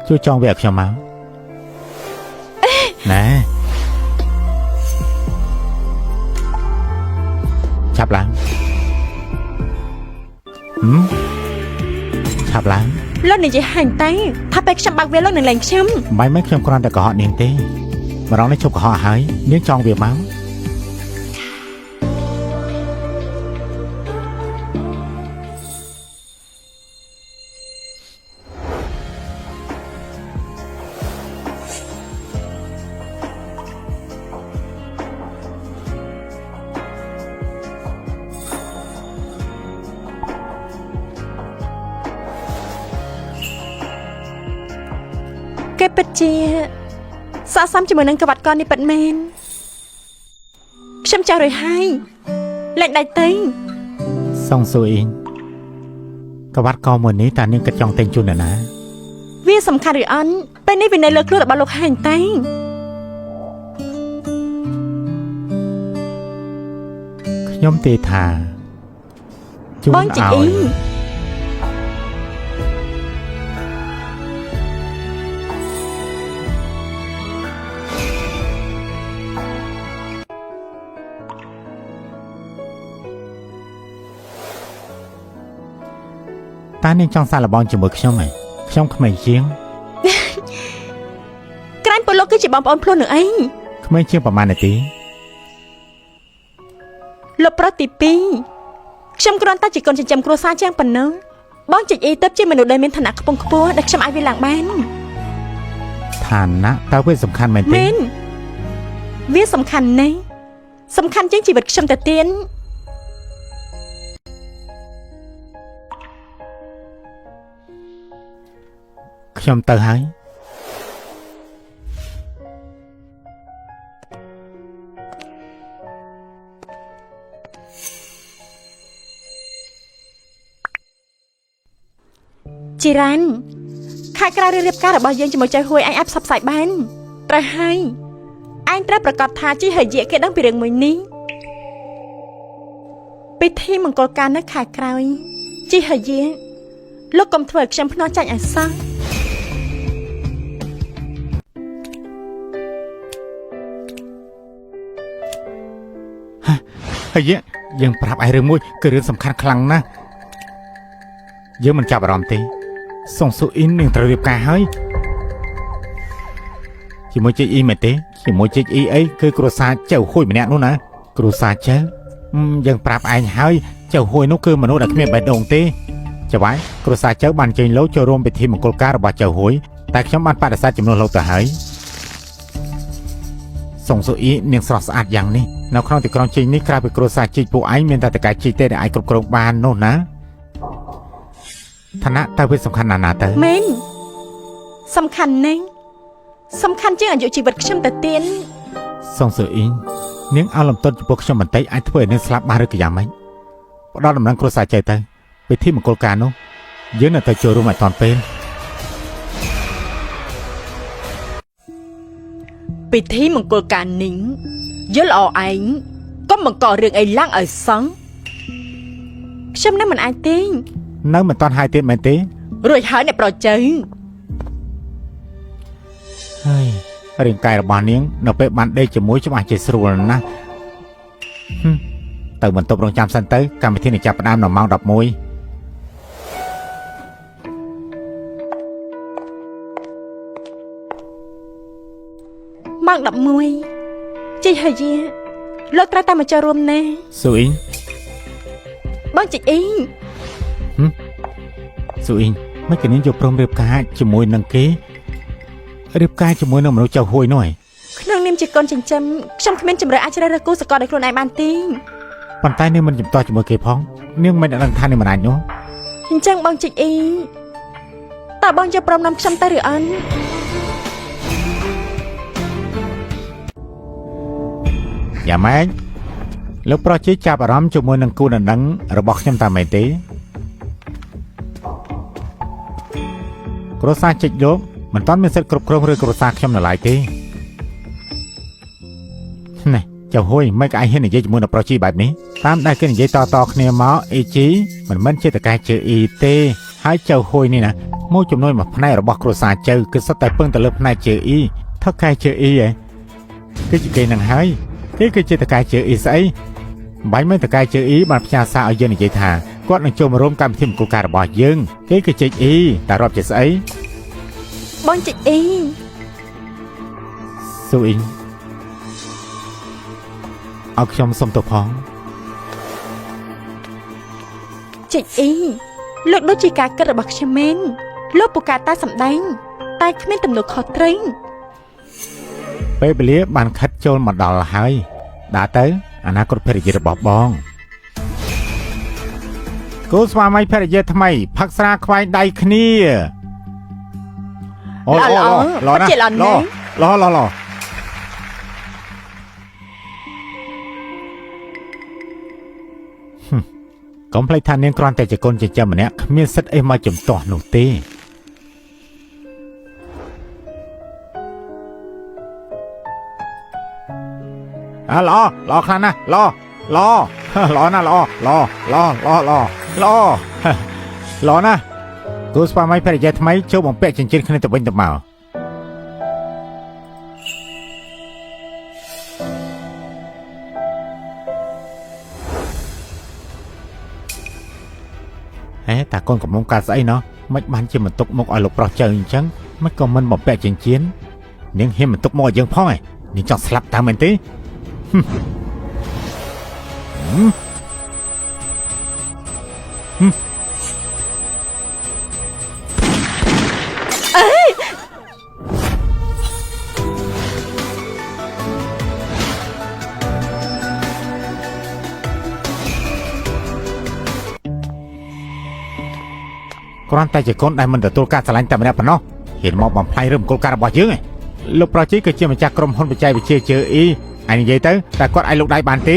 ជួយចងវាឲ្យខ្ញុំមកណែឆាប់ឡើងឆាប់ឡើង លោកនិយាយហាញ់តែថាពេលខ្ញុំបើកវាលោកនឹងលែងខ្ញុំ មិនមែនខ្ញុំគ្រាន់តែកុហកនាងទេម្ដងនេះជប់កុហកហើយនាងចង់វាមក គេពិតជាស័ក្តិសមជាមួយនឹងក្បាត់កននេះពិតមែនខ្ញុំចង់រួចហើយលេចដៃទៅ សុងស៊ូអ៊ីងក្បាត់កមួយនេះតើនាងគិតចង់ទិញជូនអ្នកណា វាសំខាន់ឬអន់ពេលនេះវានៅលើខ្លួនរបស់លោកហាញ់តែ ខ្ញុំទេថាជូន បងជីអ៊ី ឲ្យតើនាងចង់សាកល្បងជាមួយខ្ញុំហ៎ខ្ញុំក្មេងជាង ក្រាញ់ពលលោកគឺជាបងប្អូនខ្លួននឹងអី ក្មេងជាងប្រហែលនាទី លោកប្រុសទី2ខ្ញុំគ្រាន់តែជាកូនចិញ្ចឹមគ្រួសារជាងប៉ុណ្ណឹងបងជីអ៊ីទៅជាមនុស្សដែលមានឋានៈខ្ពង់ខ្ពស់ដែលខ្ញុំអាចវាឡើងបាន ឋានៈតើវាសំខាន់មែនទេ មែនវាសំខាន់ណាស់សំខាន់ជាងជីវិតខ្ញុំទៅទៀត ខ្ញុំទៅហើយ ជីរ៉ានខែក្រៅរៀបការរបស់យើងជាមួយចៅហួយអញអាចផ្សព្វផ្សាយបានត្រូវហើយអញត្រូវប្រកាសថាជីហយៈគេដឹងពីរឿងមួយនេះពិធីមង្គលការនៅខែក្រោយជីហយៈលោកកុំធ្វើឲ្យខ្ញុំភ្នាល់ចាញ់ឲ្យសោះ ហើយយើងប្រាប់ឯរឿងមួយគឺរឿងសំខាន់ខ្លាំងណាស់យើងមិនចាប់អារម្មណ៍ទេសុងស៊ូអ៊ីននឹងត្រូវរៀបការហើយជាមួយជិចអ៊ីមែនទេជាមួយជិចអ៊ីអីគឺគ្រួសារចៅហួយម្នាក់នោះណាគ្រួសារចៅយើងប្រាប់ឯងហើយចៅហួយនោះគឺមនុស្សដែលគ្មានបេះដូងទេចៅហ្វាយគ្រួសារចៅបានចេញលោកចូលរួមពិធីមង្គលការរបស់ចៅហួយតែខ្ញុំបានបដិសេធចំនួនលោកទៅហើយសុងស៊ូអ៊ីនាងស្រស់ស្អាតយ៉ាងនេះនៅក្នុងទីក្រុងជិញនេះក្រៅពីគ្រួសារជីកពួកឯងមានតែតកែជីកទេដែលអាចគ្រប់គ្រងបាននោះណាឋានៈតើវាសំខាន់ណាស់ណាទៅ មែនសំខាន់ណាស់សំខាន់ជាងអាយុជីវិតខ្ញុំទៅទៀត សុងស៊ូអ៊ីងនាងឲ្យលំទោនចំពោះខ្ញុំបន្តិចអាចធ្វើឲ្យនាងស្លាប់បានឬក៏យ៉ាងម៉េចផ្ដល់ដំណឹងគ្រួសារចៃទៅពិធីមង្គលការនោះយើងនៅតែចូលរួមឲ្យតាន់ពេល ពិធីមង្គលការនេះយល់ល្អឯងកុំបង្ករឿងអីឡើងឲ្យសោះ ខ្ញុំនៅមិនអាចទេ នៅមិនតាន់ហើយទៀតមែនទេ រួចហើយអ្នកប្រជើ ហើយរាងកាយរបស់នាងនៅពេលបានដេកជាមួយច្បាស់ជាស្រួលណាស់ទៅបន្ទប់រងចាំសិនទៅកម្មវិធីនឹងចាប់ផ្ដើមនៅម៉ោង 11 ម៉ោង 11ជីហើយយាលោកត្រូវតាមមកចូលរួមណា ស៊ូអ៊ីង បងជីអ៊ីង ស៊ូអ៊ីងមិនគិតនាងយកព្រមរៀបការជាមួយនឹងគេរៀបការជាមួយនឹងមនុស្សចៅហួយនោះឯង ក្នុងនាមជាកូនចិញ្ចឹមខ្ញុំគ្មានជំរឿអាចជ្រើសរើសគូសកលដោយខ្លួនឯងបានទេ ប៉ុន្តែនាងមិនជំទាស់ជាមួយគេផងនាងមិនដឹងថានាងមិនអាចនោះ អញ្ចឹងបងជីអ៊ីងតើបងយកព្រមនាំខ្ញុំទៅឬអត់ យ៉ាម៉េចលោកប្រុសជាចាប់អារម្មណ៍ជាមួយនឹងគូដណ្ដឹងរបស់ខ្ញុំតាមមែនទេគ្រួសារចិច្ចលោកមិនទាន់មានសិទ្ធិគ្រប់គ្រងឬគ្រួសារខ្ញុំនៅឡើយទេណែចៅហួយមិនក៏ឯងហ៊ាននិយាយជាមួយនឹងប្រុសជីបែបនេះតាមដែលគេនិយាយតគ្នាមកអេជីមិនមែនជាតកែជើអ៊ីទេហើយចៅហួយនេះណាមួយចំនួនមួយផ្នែករបស់គ្រួសារចៅគឺសុទ្ធតែពឹងទៅលើផ្នែកជើអ៊ីថកែជើអ៊ីឯងគឺជាគេនឹងហើយគេគឺជាតកែជើអ៊ីស្អីបាញ់មិនតកែជើអ៊ីបានផ្ញើសារឲ្យយើងនិយាយថាគាត់នឹងចូលមករួមកម្មវិធីមង្គលការរបស់យើងគេគឺជាអ៊ីតែរាប់ជាស្អី បងជីអ៊ីង ស៊ូអ៊ីងអរខ្ញុំសុំទោសផង ជីអ៊ីងលោកដូចជាការគិតរបស់ខ្ញុំមែនលោកពូកាតែសម្ដែងតែគ្មានទំនួលខុសត្រូវ ពេលវេលាបានខិតចូលមកដល់ហើយដើរទៅអនាគតភរិយារបស់បងគូស្វាមីភរិយាថ្មីផឹកស្រាខ្វែងដៃគ្នាឡណាឡកុំភ្លេចថានាងគ្រាន់តែជាកូនចិញ្ចឹមម្នាក់គ្មានសិទ្ធិអីមកជំទាស់នោះទេល្អខ្លាំងណាស់ល្អណាស់ល្អណាស់គូស្វាមីភរិយាថ្មីចូលបំពាក់ចិញ្ចៀនគ្នាទៅវិញទៅមកតាកូនកំពុងកាត់ស្អីណោះមិនបានជាបន្ទុកមុខឲ្យលោកប្រុសចៅអញ្ចឹងមិនក៏មិនបំពាក់ចិញ្ចៀននាងហ៊ានបន្ទុកមកឲ្យយើងផងឯងនាងចង់ស្លាប់តាមមែនទេគ្រាន់តែជាកូនដែលមិនទទួលការស្រឡាញ់តែម្នាក់ប៉ុណ្ណោះហ៊ានមកបំផ្លាញរឿងមង្គលការរបស់យើងឯងលោកប្រុសជីគឺជាម្ចាស់ក្រុមហ៊ុនបច្ចេកវិទ្យាជើអ៊ីឯងនិយាយទៅតែគាត់អាចលុកដៃបានទេ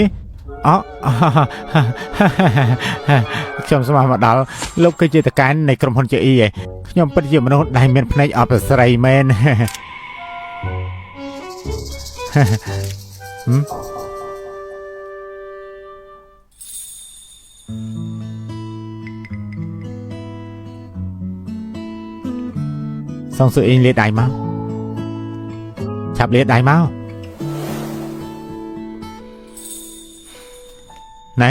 ខ្ញុំស្មានមកដល់លោកគឺជាតកែននៃក្រុមហ៊ុនជើអ៊ីឯងខ្ញុំពិតជាមនុស្សដែលមានភ្នែកអបស្រីមែនសុំស៊ូអ៊ីងលាដៃមកឆាប់លាដៃមកណែ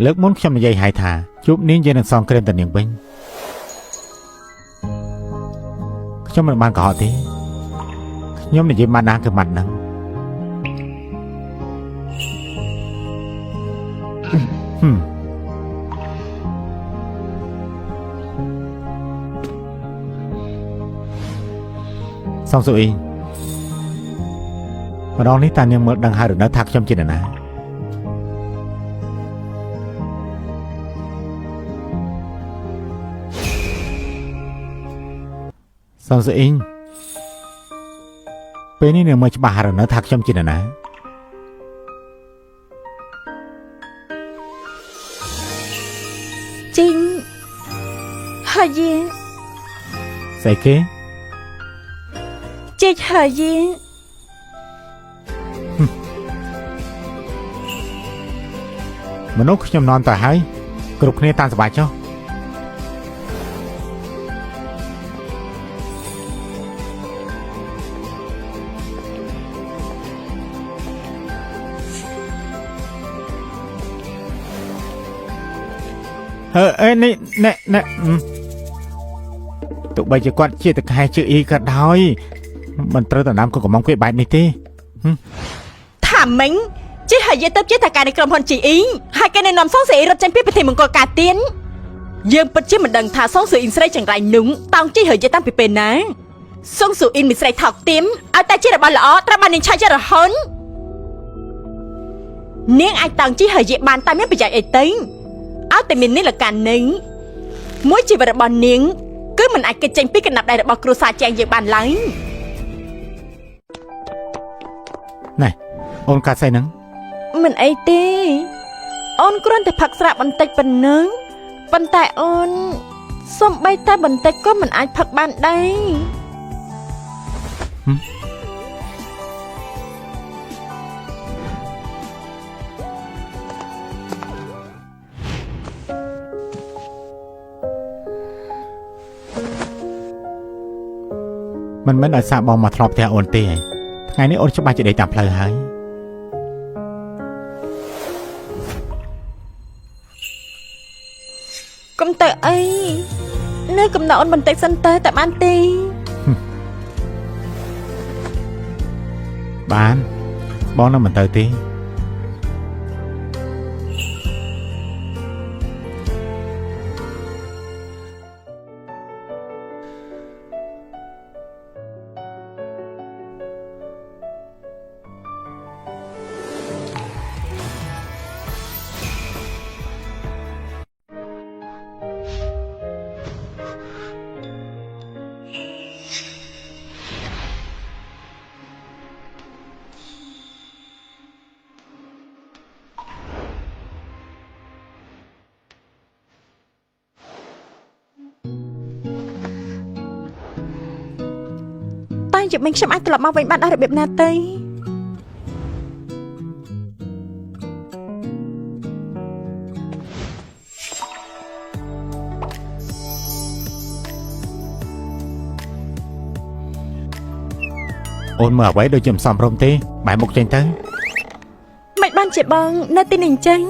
លើកមុនខ្ញុំនិយាយឲ្យថាជួបនាងយើងនឹងសងគ្រាមទៅនាងវិញខ្ញុំមិនបានកុហកទេខ្ញុំនិយាយម៉ាត់ណាគឺម៉ាត់ហ្នឹងសុំស៊ូអ៊ីងម្ដងនេះតានាងមើលដឹងហើយឬនៅថាខ្ញុំជានរណាសុំស៊ូអ៊ីងពេលនេះនាងមើលច្បាស់ហើយឬនៅថាខ្ញុំជានរណាជីងហើយយាស្អីគេជីកហើយយា មនុស្សខ្ញុំនន់ទៅហើយគ្រប់គ្នាតាមសប្បាយចុះអេនេះណែទោះបីជាគាត់ជាតកែជឿអ៊ីក៏ដោយមិនត្រូវតំណាំក៏កំងគេបែបនេះទេថាមិញជាហើយទៅជាតកែនៃក្រុមហ៊ុន GE ហើយគេណែនាំសងសេរីរត់ចេញពីពិធីមង្គលការទៀនយើងពិតជាមិនដឹងថាសងស៊ូអ៊ីនស្រីចង្រៃнүងតោងជីហើយតាំងពីពេលណាសងស៊ូអ៊ីនមានស្រីថោកទៀមឲ្យតែជារបស់ល្អត្រូវបាននាងឆៃជារហូតនាងអាចតោងជីហើយបានតែមានប្រយោជន៍អីទៅឲ្យតែមាននេះលកានឹងមួយជីវិតរបស់នាងគឺមិនអាចគេចចេញពីកណ្ដាប់ដៃរបស់គ្រួសារជាងយើងបានឡើយណែអូនកាត់ស្អីហ្នឹងមិនអីទេអូនគ្រាន់តែផឹកស្រាបន្តិចប៉ុណ្ណឹងប៉ុន្តែអូនសំបីតែបន្តិចក៏មិនអាចផឹកបានដែរមិនមែនឲ្យសាកបងមកធ្លាប់ផ្ទះអូនទេថ្ងៃនេះអូនច្បាស់ជាដេកតាមផ្លូវហើយកុំទៅអីនៅកំណត់អូនបន្តិចសិនទៅតែបានទេបានបងនឹងមិនទៅទេតែមិនខ្ញុំអាចត្រឡប់មកវិញបានដោយរបៀបណាទៅអូនមើលអ្វីដូចជាមិនសមរម្យទេបែរមុខចេញទៅមិនបានជាបងនៅទីនេះអញ្ចឹង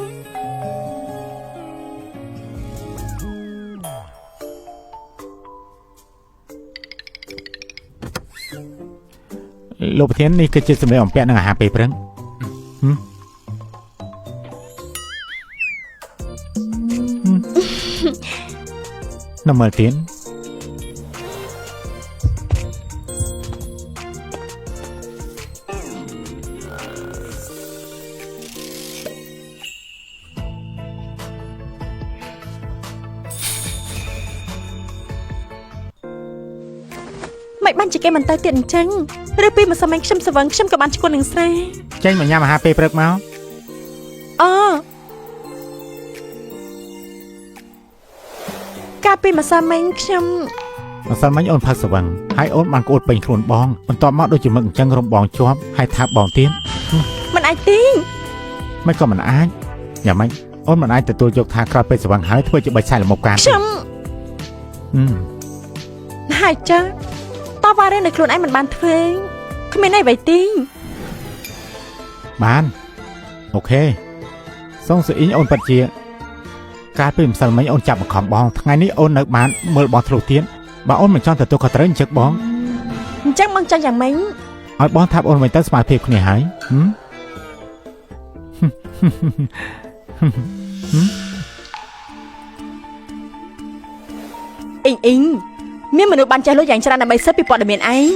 លោកប្រធាននេះគឺជាសម្ភារបំពាក់នឹងអាហារពេលព្រឹកនំមើលទៀតមិនបានជាគេមិនទៅទៀតអញ្ចឹងឬពីម្សិលមិញខ្ញុំស្វឹងខ្ញុំក៏បានឈ្គន់នឹងស្រីចេញមកញ៉ាំអាហារពេលព្រឹកមកកាលពីម្សិលមិញខ្ញុំម្សិលមិញអូនផឹកស្វឹងហើយអូនបានក្អួតពេញខ្លួនបងបន្ទាប់មកដូចជាមឹកអញ្ចឹងរំបងជាប់ហើយថាបងទៀតមិនអាចទេមិនក៏មិនអាចយ៉ាងម៉េចអូនមិនអាចទទួលយកថាក្រោយពេលស្វឹងហើយធ្វើជាបិចខ្សែលមុខការខ្ញុំហើយចាតើវ៉ារ៉េនៅខ្លួនឯងមិនបានធ្វើគ្មានអីអ្វីទេបានអូខេសងស៊ូអ៊ីងអូនពិតជាកាលពីម្សិលមិញអូនចាប់បង្ខំបងថ្ងៃនេះអូននៅបានមើលបងធ្លុះទៀតបើអូនមិនចង់ទទួលខុសត្រូវអញ្ចឹងបងអញ្ចឹងបងចង់យ៉ាងម៉េចឲ្យបងថាអូនមិនទៅស្មារតីគ្នាហើយអ៊ីងមានមនុស្សបានចេះលុយយ៉ាងច្រើនដើម្បីស៊ើបពីព័ត៌មានឯង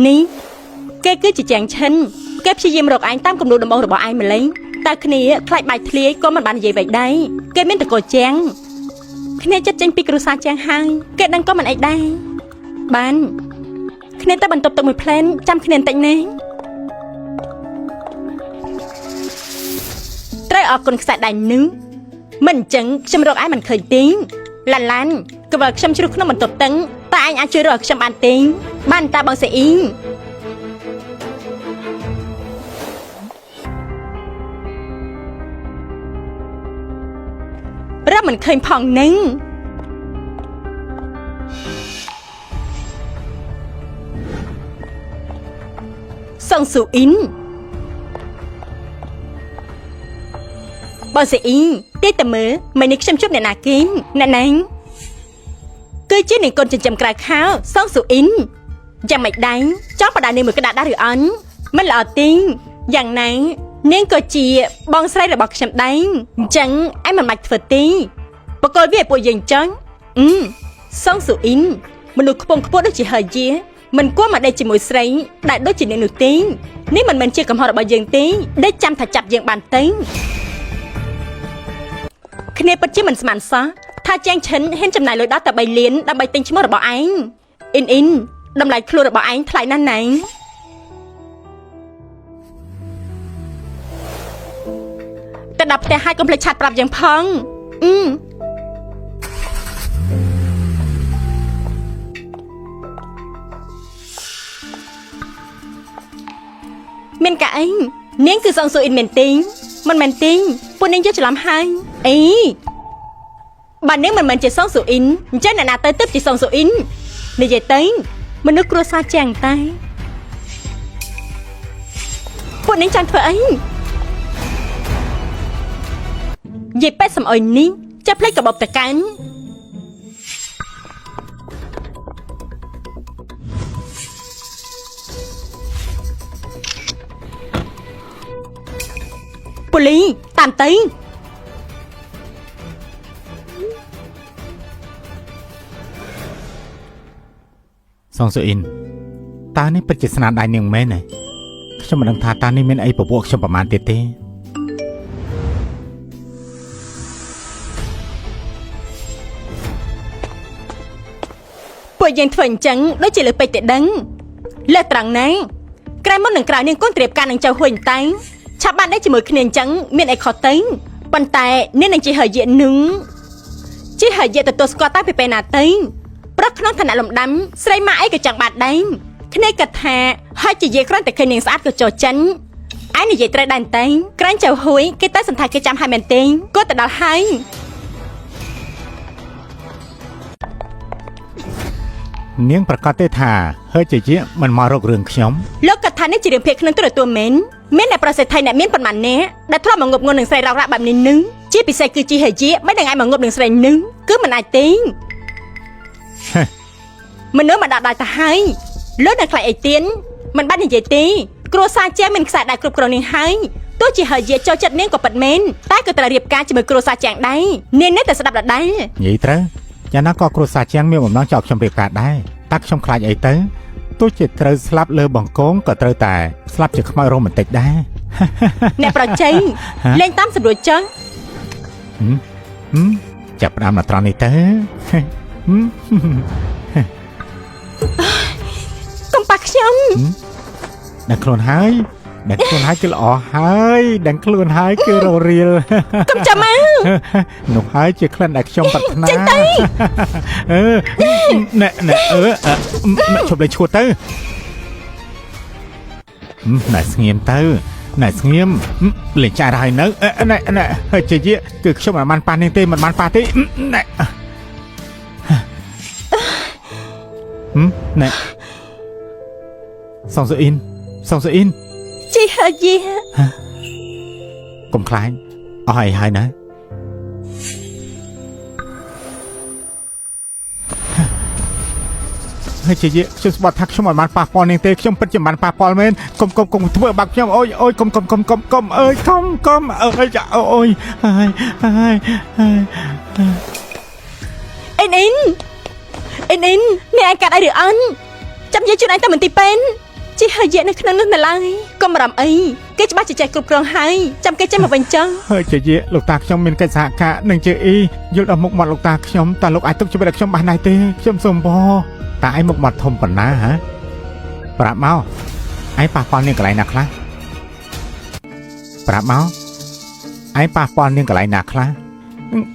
នេះគេគឺជាជាងឈិនគេព្យាយាមរកឯងតាមគំនូរដំបងរបស់ឯងម្លេះតែគ្នាខ្លាចបាយធ្លាយក៏មិនបាននិយាយអ្វីដែរគេមានតកោជាងគ្នាចិត្តចេញពីគ្រួសារជាងហើយគេដឹងក៏មិនអីដែរបានគ្នាទៅបន្ទប់ទឹកមួយផ្លែនចាំគ្នាបន្តិចណាត្រូវអរគុណខ្សែដៃនឹងមិនអញ្ចឹងខ្ញុំរកឯងមិនឃើញទេឡានក៏បើខ្ញុំជ្រុះក្នុងបន្ទប់ទឹកតែឯងអាចជួយរកខ្ញុំបានទេបានតាបងសេអ៊ី មិនឃើញផងនឹងសុងស៊ូអ៊ីនបើសេអ៊ីទេតើមើលមិននេះខ្ញុំជួបអ្នកណាគេអ្នកណាគឺជានាងកូនចិញ្ចឹមក្រៅខោសុងស៊ូអ៊ីនយ៉ាងមិនដែរចង់បដានាងមួយក្តារដែរឬអញមិនល្អទេយ៉ាងណានាងក៏ជាបងស្រីរបស់ខ្ញុំដែរអញ្ចឹងឯងមិនបាច់ធ្វើទេបកគលវាឲ្យពួកយើងចឹងសុងស៊ូអ៊ីនមនុស្សខ្ពង់ខ្ពស់ដូចជាហើយជាមិនគួរមកដេកជាមួយស្រីដែលដូចជានាងនោះទេនេះមិនមែនជាកំហុសរបស់យើងទេដេកចាំថាចាប់យើងបានទេគ្នាពិតជាមិនស្មានសោះថាជាងឈិនហ៊ានចំណាយលុយដល់តែ3លានដើម្បីទិញឈ្មោះរបស់ឯងអ៊ីនតម្លៃខ្លួនរបស់ឯងថ្លៃណាស់ណាតែដល់ផ្ទះហើយកុំភ្លេចឆាតប្រាប់យើងផងមានកាអីនាងគឺសុងស៊ូអ៊ីនមែនទេមិនមែនទេពួកនាងយកច្រឡំហើយអីបើនាងមិនមែនជាសុងស៊ូអ៊ីនអញ្ចឹងអ្នកណាទៅទើបជាសុងស៊ូអ៊ីននិយាយទៅមនុស្សគ្រួសារជាងតែពួកនាងចង់ធ្វើអីយាយប៉ែសំអុយនេះចាប់ផ្លេចកបបតកាន់ពូលីតាមទៅសុងស៊ូអ៊ីនតើនេះពិតជាស្នាដៃនាងមែនទេខ្ញុំមិនដឹងថាតើនេះមានអីពពួកខ្ញុំប្រមាណទៀតទេពួកយើងធ្វើអញ្ចឹងដូចជាលើពេកតែដឹងលើត្រង់ណាក្រែមុននឹងក្រៅនាងកូនត្រៀបការនឹងចៅហួយតែឆាប់បានដែរជាមួយគ្នាអញ្ចឹងមានអីខុសទៅប៉ុន្តែនាងនឹងជាហើយយៈនឹងជាហើយយៈទទួលស្គាល់តែពីពេលណាទៅព្រោះក្នុងឋានៈលំដាំស្រីម៉ាក់អីក៏ចង់បានដែរគ្នាគិតថាហើយជាយាយគ្រាន់តែឃើញនាងស្អាតក៏ចូលចិនឯនិយាយត្រូវដែរតែក្រាញ់ចៅហួយគេតែសន្តាគេចាំហើយមែនទេគាត់ទៅដល់ហើយនាងប្រកាសទេថាហើយជាយាមិនមករករឿងខ្ញុំលោកកថានេះជារឿងភាគក្នុងទូរទស្សន៍មែនមានតែប្រសិទ្ធិអ្នកមានប៉ុន្មានអ្នកដែលធ្លាប់មកងប់ងល់នឹងស្រីរោករ៉ាក់បែបនេះនឹងជាពិសេសគឺជាហើយជាមិននឹងឯងមកងប់នឹងស្រីនឹងគឺមិនអាចទេមនុស្សមកដាក់ដៃទៅហើយលោកនៅខ្លាចអីទៀនមិនបាននិយាយទេគ្រួសារជាងមានខ្សែដៃគ្រប់គ្រងនាងហើយទោះជាហើយជាចូលចិត្តនាងក៏ពិតមែនតែក៏ត្រូវរៀបការជាមួយគ្រួសារជាងដែរនាងនេះតែស្ដាប់ដដែលនិយាយត្រូវយ៉ាងណាក៏គ្រួសារជាងមានបំណងចោលខ្ញុំរៀបការដែរតែខ្ញុំខ្លាចអីទៅទោះជាត្រូវស្លាប់លើបង្គោលក៏ត្រូវតែស្លាប់ជាខ្មោចរ៉ូម៉ាន់ទិកដែរអ្នកប្រជ័យលេងតាមសម្រួលចឹងចាប់ផ្ដើមមកត្រង់នេះទៅកុំប៉ះខ្ញុំដឹងខ្លួនហើយគឺល្អហើយដឹងខ្លួនហើយគឺររៀលកុំចាំមកនោះហើយជាក្លិនដែលខ្ញុំប្រាថ្នាណែជប់លេងឈួតទៅណែស្ងៀមទៅណែស្ងៀមលេងចាស់ហើយនៅណែហើយជាយាគឺខ្ញុំមិនបានប៉ះនាងទេមិនបានប៉ះទេណែណែសុងស៊ូអ៊ីនជីហើយយាកុំខ្លាចអស់អីហើយណាហើយជាខ្ញុំស្បត់ថាខ្ញុំមិនបានប៉ះពាល់នាងទេខ្ញុំពិតជាមិនបានប៉ះពាល់មែនកុំធ្វើបាបខ្ញុំអូយកុំអើយកុំអើយអូយហើយអ៊ីនអ្នកឯងកាត់អីឬអន់ចាំយាយជួយឯងទៅមន្ទីរពេទ្យជីហើយយានៅក្នុងនោះនៅឡើយកុំបារម្ភអីគេច្បាស់ជាចេះគ្រប់គ្រងហើយចាំគេចេះមកវិញចឹងហើយជាយាលោកតាខ្ញុំមានកិច្ចសហការនឹងជាអ៊ីយល់ដល់មុខមាត់លោកតាខ្ញុំតើលោកអាចទុកជីវិតខ្ញុំបានដែរទេខ្ញុំសូមបងតើឯងមុខមាត់ធំប៉ុណ្ណាហ៎ប្រាប់មកឯងប៉ះពាល់នាងកន្លែងណាខ្លះប្រាប់មកឯងប៉ះពាល់នាងកន្លែងណាខ្លះ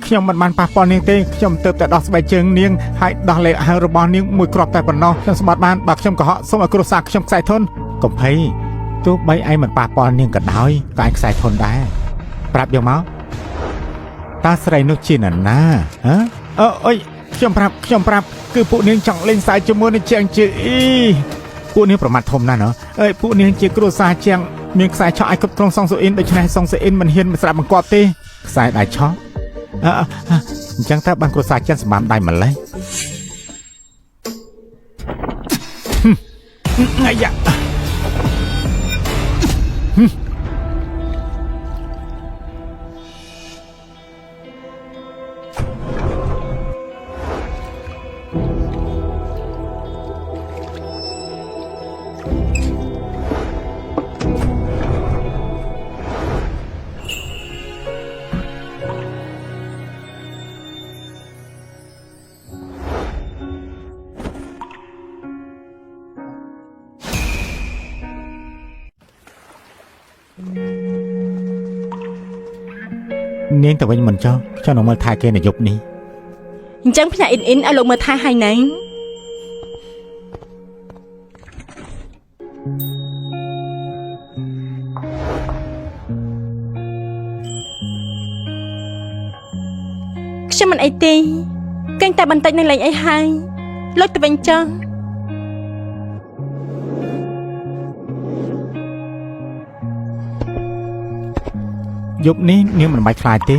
ខ្ញុំមិនបានប៉ះពាល់នាងទេខ្ញុំទើបតែដោះស្បែកជើងនាងហើយដោះលេខហៅរបស់នាងមួយគ្រាប់តែប៉ុណ្ណោះខ្ញុំស្បត់បានបើខ្ញុំកុហកសូមឲ្យគ្រួសារខ្ញុំខ្សែធន់កុំភ័យទោះបីឯងមិនប៉ះពាល់នាងក៏ដោយក៏ឯងខ្សែធន់ដែរប្រាប់យកមក ตาสไรนุชินันนะฮะเอ้ยខ្ញុំប្រាប់គឺពួកនាងចង់លេងសើចជាមួយនឹងជាងជើពួកនាងប្រមាថធំណាស់ណ៎អើយពួកនាងជាគ្រួសារជាងមានខ្សែឆក់ឲ្យគ្រប់គ្រងសងសូអ៊ីនដូច្នេះសងសូអ៊ីនមិនហ៊ានស្រាប់បង្គាប់ទេខ្សែដៃឆក់អញ្ចឹងតើបានគ្រួសារជាងសម្បានដៃម្លេះអាយ៉ានាងទៅវិញមិនចុះខ្ញុំនឹងមើលថែគេនៅយប់នេះអញ្ចឹងផ្ញើអ៊ីនឲ្យលោកមើលថែឲ្យណាខ្ញុំមិនអីទេកេងតែបន្តិចនឹងលេងអីហើយលោកទៅវិញចុះយប់នេះនាងមិនបាច់ខ្លាចទេ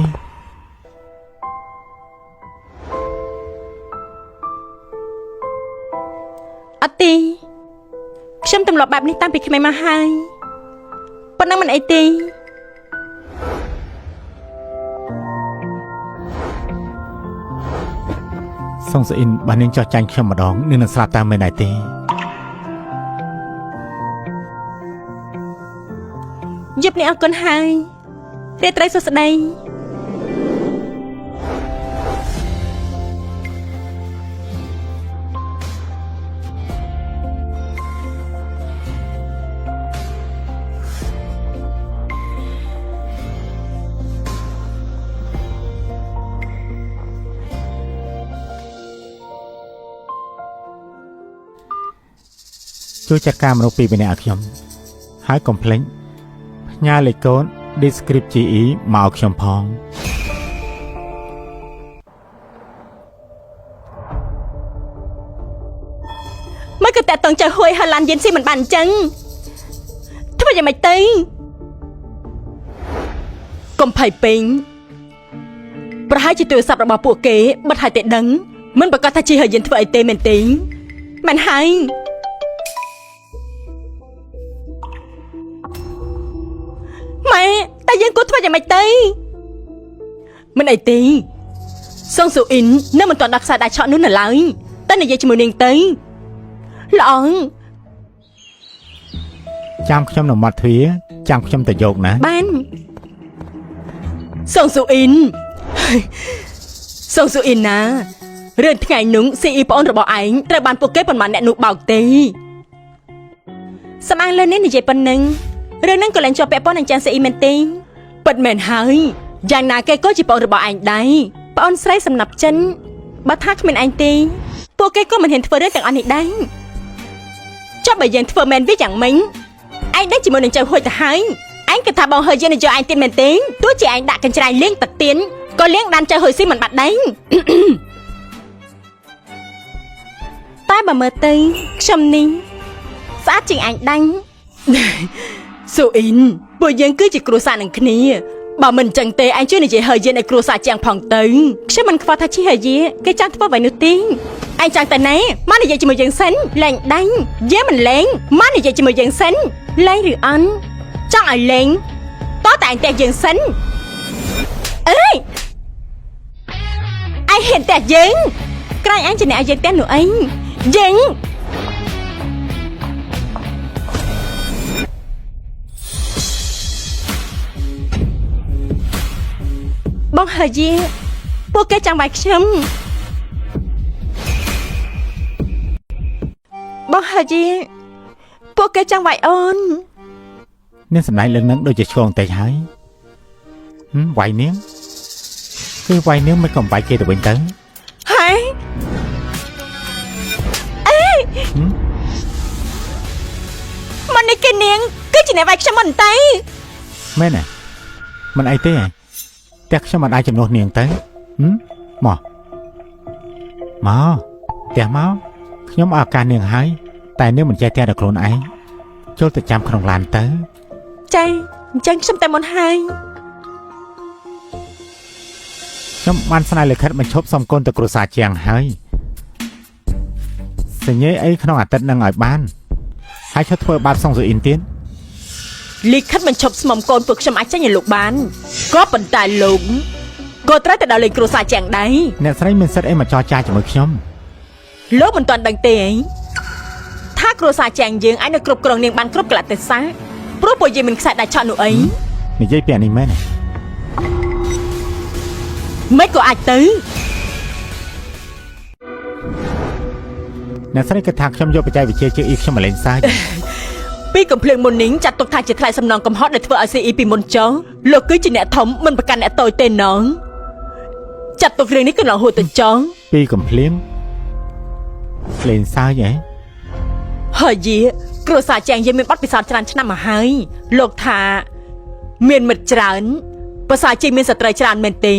អត់ទេខ្ញុំទម្លាប់បែបនេះតាំងពីក្មេងមកហើយប៉ុណ្ណឹងមិនអីទេសងសូអ៊ីនបាននាងចោះចាញ់ខ្ញុំម្ដងនាងនឹងស្លាប់តាមមិនដែរទេយប់នេះអរគុណហើយរាត្រីសួស្តីជួយចាត់ការមនុស្សពីរម្នាក់ឲ្យខ្ញុំហើយកុំភ្លេចផ្ញើលេខកូដ Descript GE មកខ្ញុំផងមិនក៏តែតង់ចៅហួយហើយឡានយិនស៊ីមិនបានអញ្ចឹងធ្វើយ៉ាងម៉េចទៅកុំភ័យពេញប្រហែលជាទូរស័ព្ទរបស់ពួកគេបិទហើយតែដឹងមិនប្រកាសថាជាហើយយិនធ្វើអីទេមែនទេមិនហើយម៉ែតែយើងគួរធ្វើយ៉ាងម៉េចទៅមិនអីទេសងសូអ៊ីននៅមិនទាន់ដាក់ខ្សែដៃឆក់នោះនៅឡើយតែនិយាយជាមួយនាងទៅល្អងចាំខ្ញុំនៅមាត់ទ្វារចាំខ្ញុំទៅយកណាបានសងសូអ៊ីនសងសូអ៊ីនណារឿងថ្ងៃនោះស៊ីអ៊ីប្អូនរបស់ឯងត្រូវបានពួកគេប៉ុន្មានអ្នកនោះបោកទេសម្អាងលើនេះនិយាយប៉ុណ្ណឹងរឿងហ្នឹងក៏លែងជាប់ពាក់ព័ន្ធនឹងចាន់ស៊ីអ៊ីមែនទេពិតមែនហើយយ៉ាងណាគេក៏ជាប្អូនរបស់ឯងដែរប្អូនស្រីសំណាប់ចិនបើថាគ្មានឯងទេពួកគេក៏មិនហ៊ានធ្វើរឿងទាំងអស់នេះដែរចុះបើយើងធ្វើមែនវាយ៉ាងម៉េចឯងដឹងជាមួយនឹងចៅហួយទៅហើយឯងគិតថាបងហើយើងនឹងយកឯងទៀតមែនទេទោះជាឯងដាក់កញ្ច្រៃលៀងទឹកទៀនក៏លៀងដានចៅហួយស៊ីមិនបាត់ដែរតែបើមើលទៅខ្ញុំនេះស្អាតជាងឯងដាញ់សូអ៊ីនពួកយើងគឺជាគ្រួសារនឹងគ្នាបើមិនចឹងទេឯងជួយនិយាយហើយយើងឲ្យគ្រួសារជាងផងទៅខ្ញុំមិនខ្វល់ថាជាហើយគេចង់ធ្វើអ្វីនោះទេឯងចង់តែណែមកនិយាយជាមួយយើងសិនលេងដាញ់យើងមិនលេងមកនិយាយជាមួយយើងសិនលេងឬអន់ចង់ឲ្យលេងតោះតែឯងតែយើងសិនអើយឯងហ៊ានតែយើងក្រែងឯងជាអ្នកឲ្យយើងតែនោះអីយើងបងហើយយាពួកគេចង់វាយខ្ញុំបងហើយយាពួកគេចង់វាយអូននាងសម្ដែងរឿងហ្នឹងដូចជាឆ្កងតិចហើយវាយនាងគឺវាយនាងមិនកំវាយគេទៅវិញទៅហើយអេមិននេះគេនាងគឺជាអ្នកវាយខ្ញុំមិនទៅមែនទេមិនអីទេ តែខ្ញុំមិនអាចជំនួសនាងទៅមកផ្ទះមកខ្ញុំអើការនាងហើយតែនាងមិនចេះតែដល់ខ្លួនឯងចូលទៅចាំក្នុងឡានទៅ ចាអញ្ចឹងខ្ញុំតែមុនហើយ ខ្ញុំបានស្នើលិខិតបញ្ឈប់សុំកូនទៅគ្រួសារជាងហើយសញ្ញាអីក្នុងអាទិត្យនឹងឲ្យបានហើយឈប់ធ្វើបាបសងស៊ូអ៊ីនទៀត លិខិតបញ្ឈប់ស្មុំកូនពួកខ្ញុំអាចចេញឲ្យលោកបានក៏ប៉ុន្តែលោកក៏ត្រូវតែដល់លេខគ្រួសារជាងដែរ អ្នកស្រីមានសិទ្ធិអីមកចរចាជាមួយខ្ញុំ លោកមិនទាន់ដឹងទេអីថាគ្រួសារជាងយើងអាចនៅគ្រប់គ្រងនាងបានគ្រប់កលៈទេសៈព្រោះពួកយើងមិនខ្សែដាច់ឆក់នោះអី និយាយពីអានេះមែនទេ មិនក៏អាចទៅ អ្នកស្រីគិតថាខ្ញុំយកបច្ចេកវិទ្យាជឿអ៊ីខ្ញុំមកលេងសើច ពីកំភ្លើងមុននេះចាត់ទុកថាជាថ្លៃសំណងកំហុសដែលធ្វើឲ្យ CE ពីមុនចុះលោកគឺជាអ្នកធំមិនប្រកាន់អ្នកតូចទេណងចាត់ទុករឿងនេះគឺឡើងហួសទៅចុះ ពីកំភ្លៀងលេងសើចហ៎ ហើយយេគ្រួសារជាងយើងមានបទពិសោធន៍ច្រើនឆ្នាំមកហើយលោកថាមានមិត្តច្រើនប្រសើរជាងមានស្ត្រីច្រើនមែនទេ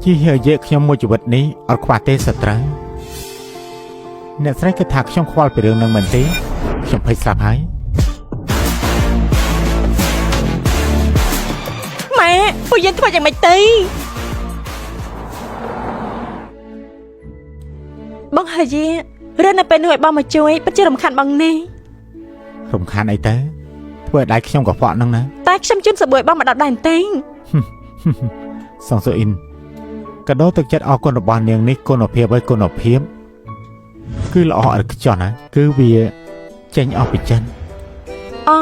ជាហេតុយកខ្ញុំមួយជីវិតនេះអត់ខ្វះទេសត្រូវអ្នកស្រីគិតថាខ្ញុំខ្វល់ពីរឿងនឹងមែនទេខ្ញុំភ័យស្លាប់ហើយ ម៉ែពួកយើងធ្វើយ៉ាងម៉េចទៅបងហើយយេរឿងនៅពេលនោះឲ្យបងមកជួយពិតជារំខានបងនេះ រំខានអីទៅធ្វើឲ្យដៃខ្ញុំកខ្វក់ហ្នឹងណា តែខ្ញុំជូនសបួយបងមកដល់ដែរទេ សងស៊ូអ៊ីនកាដូទឹកចិត្តអរគុណរបស់នាងនេះគុណភាពហើយគុណភាពគឺល្អឥតខ្ចោះណាគឺវាចេញអស់ពីចិន អូ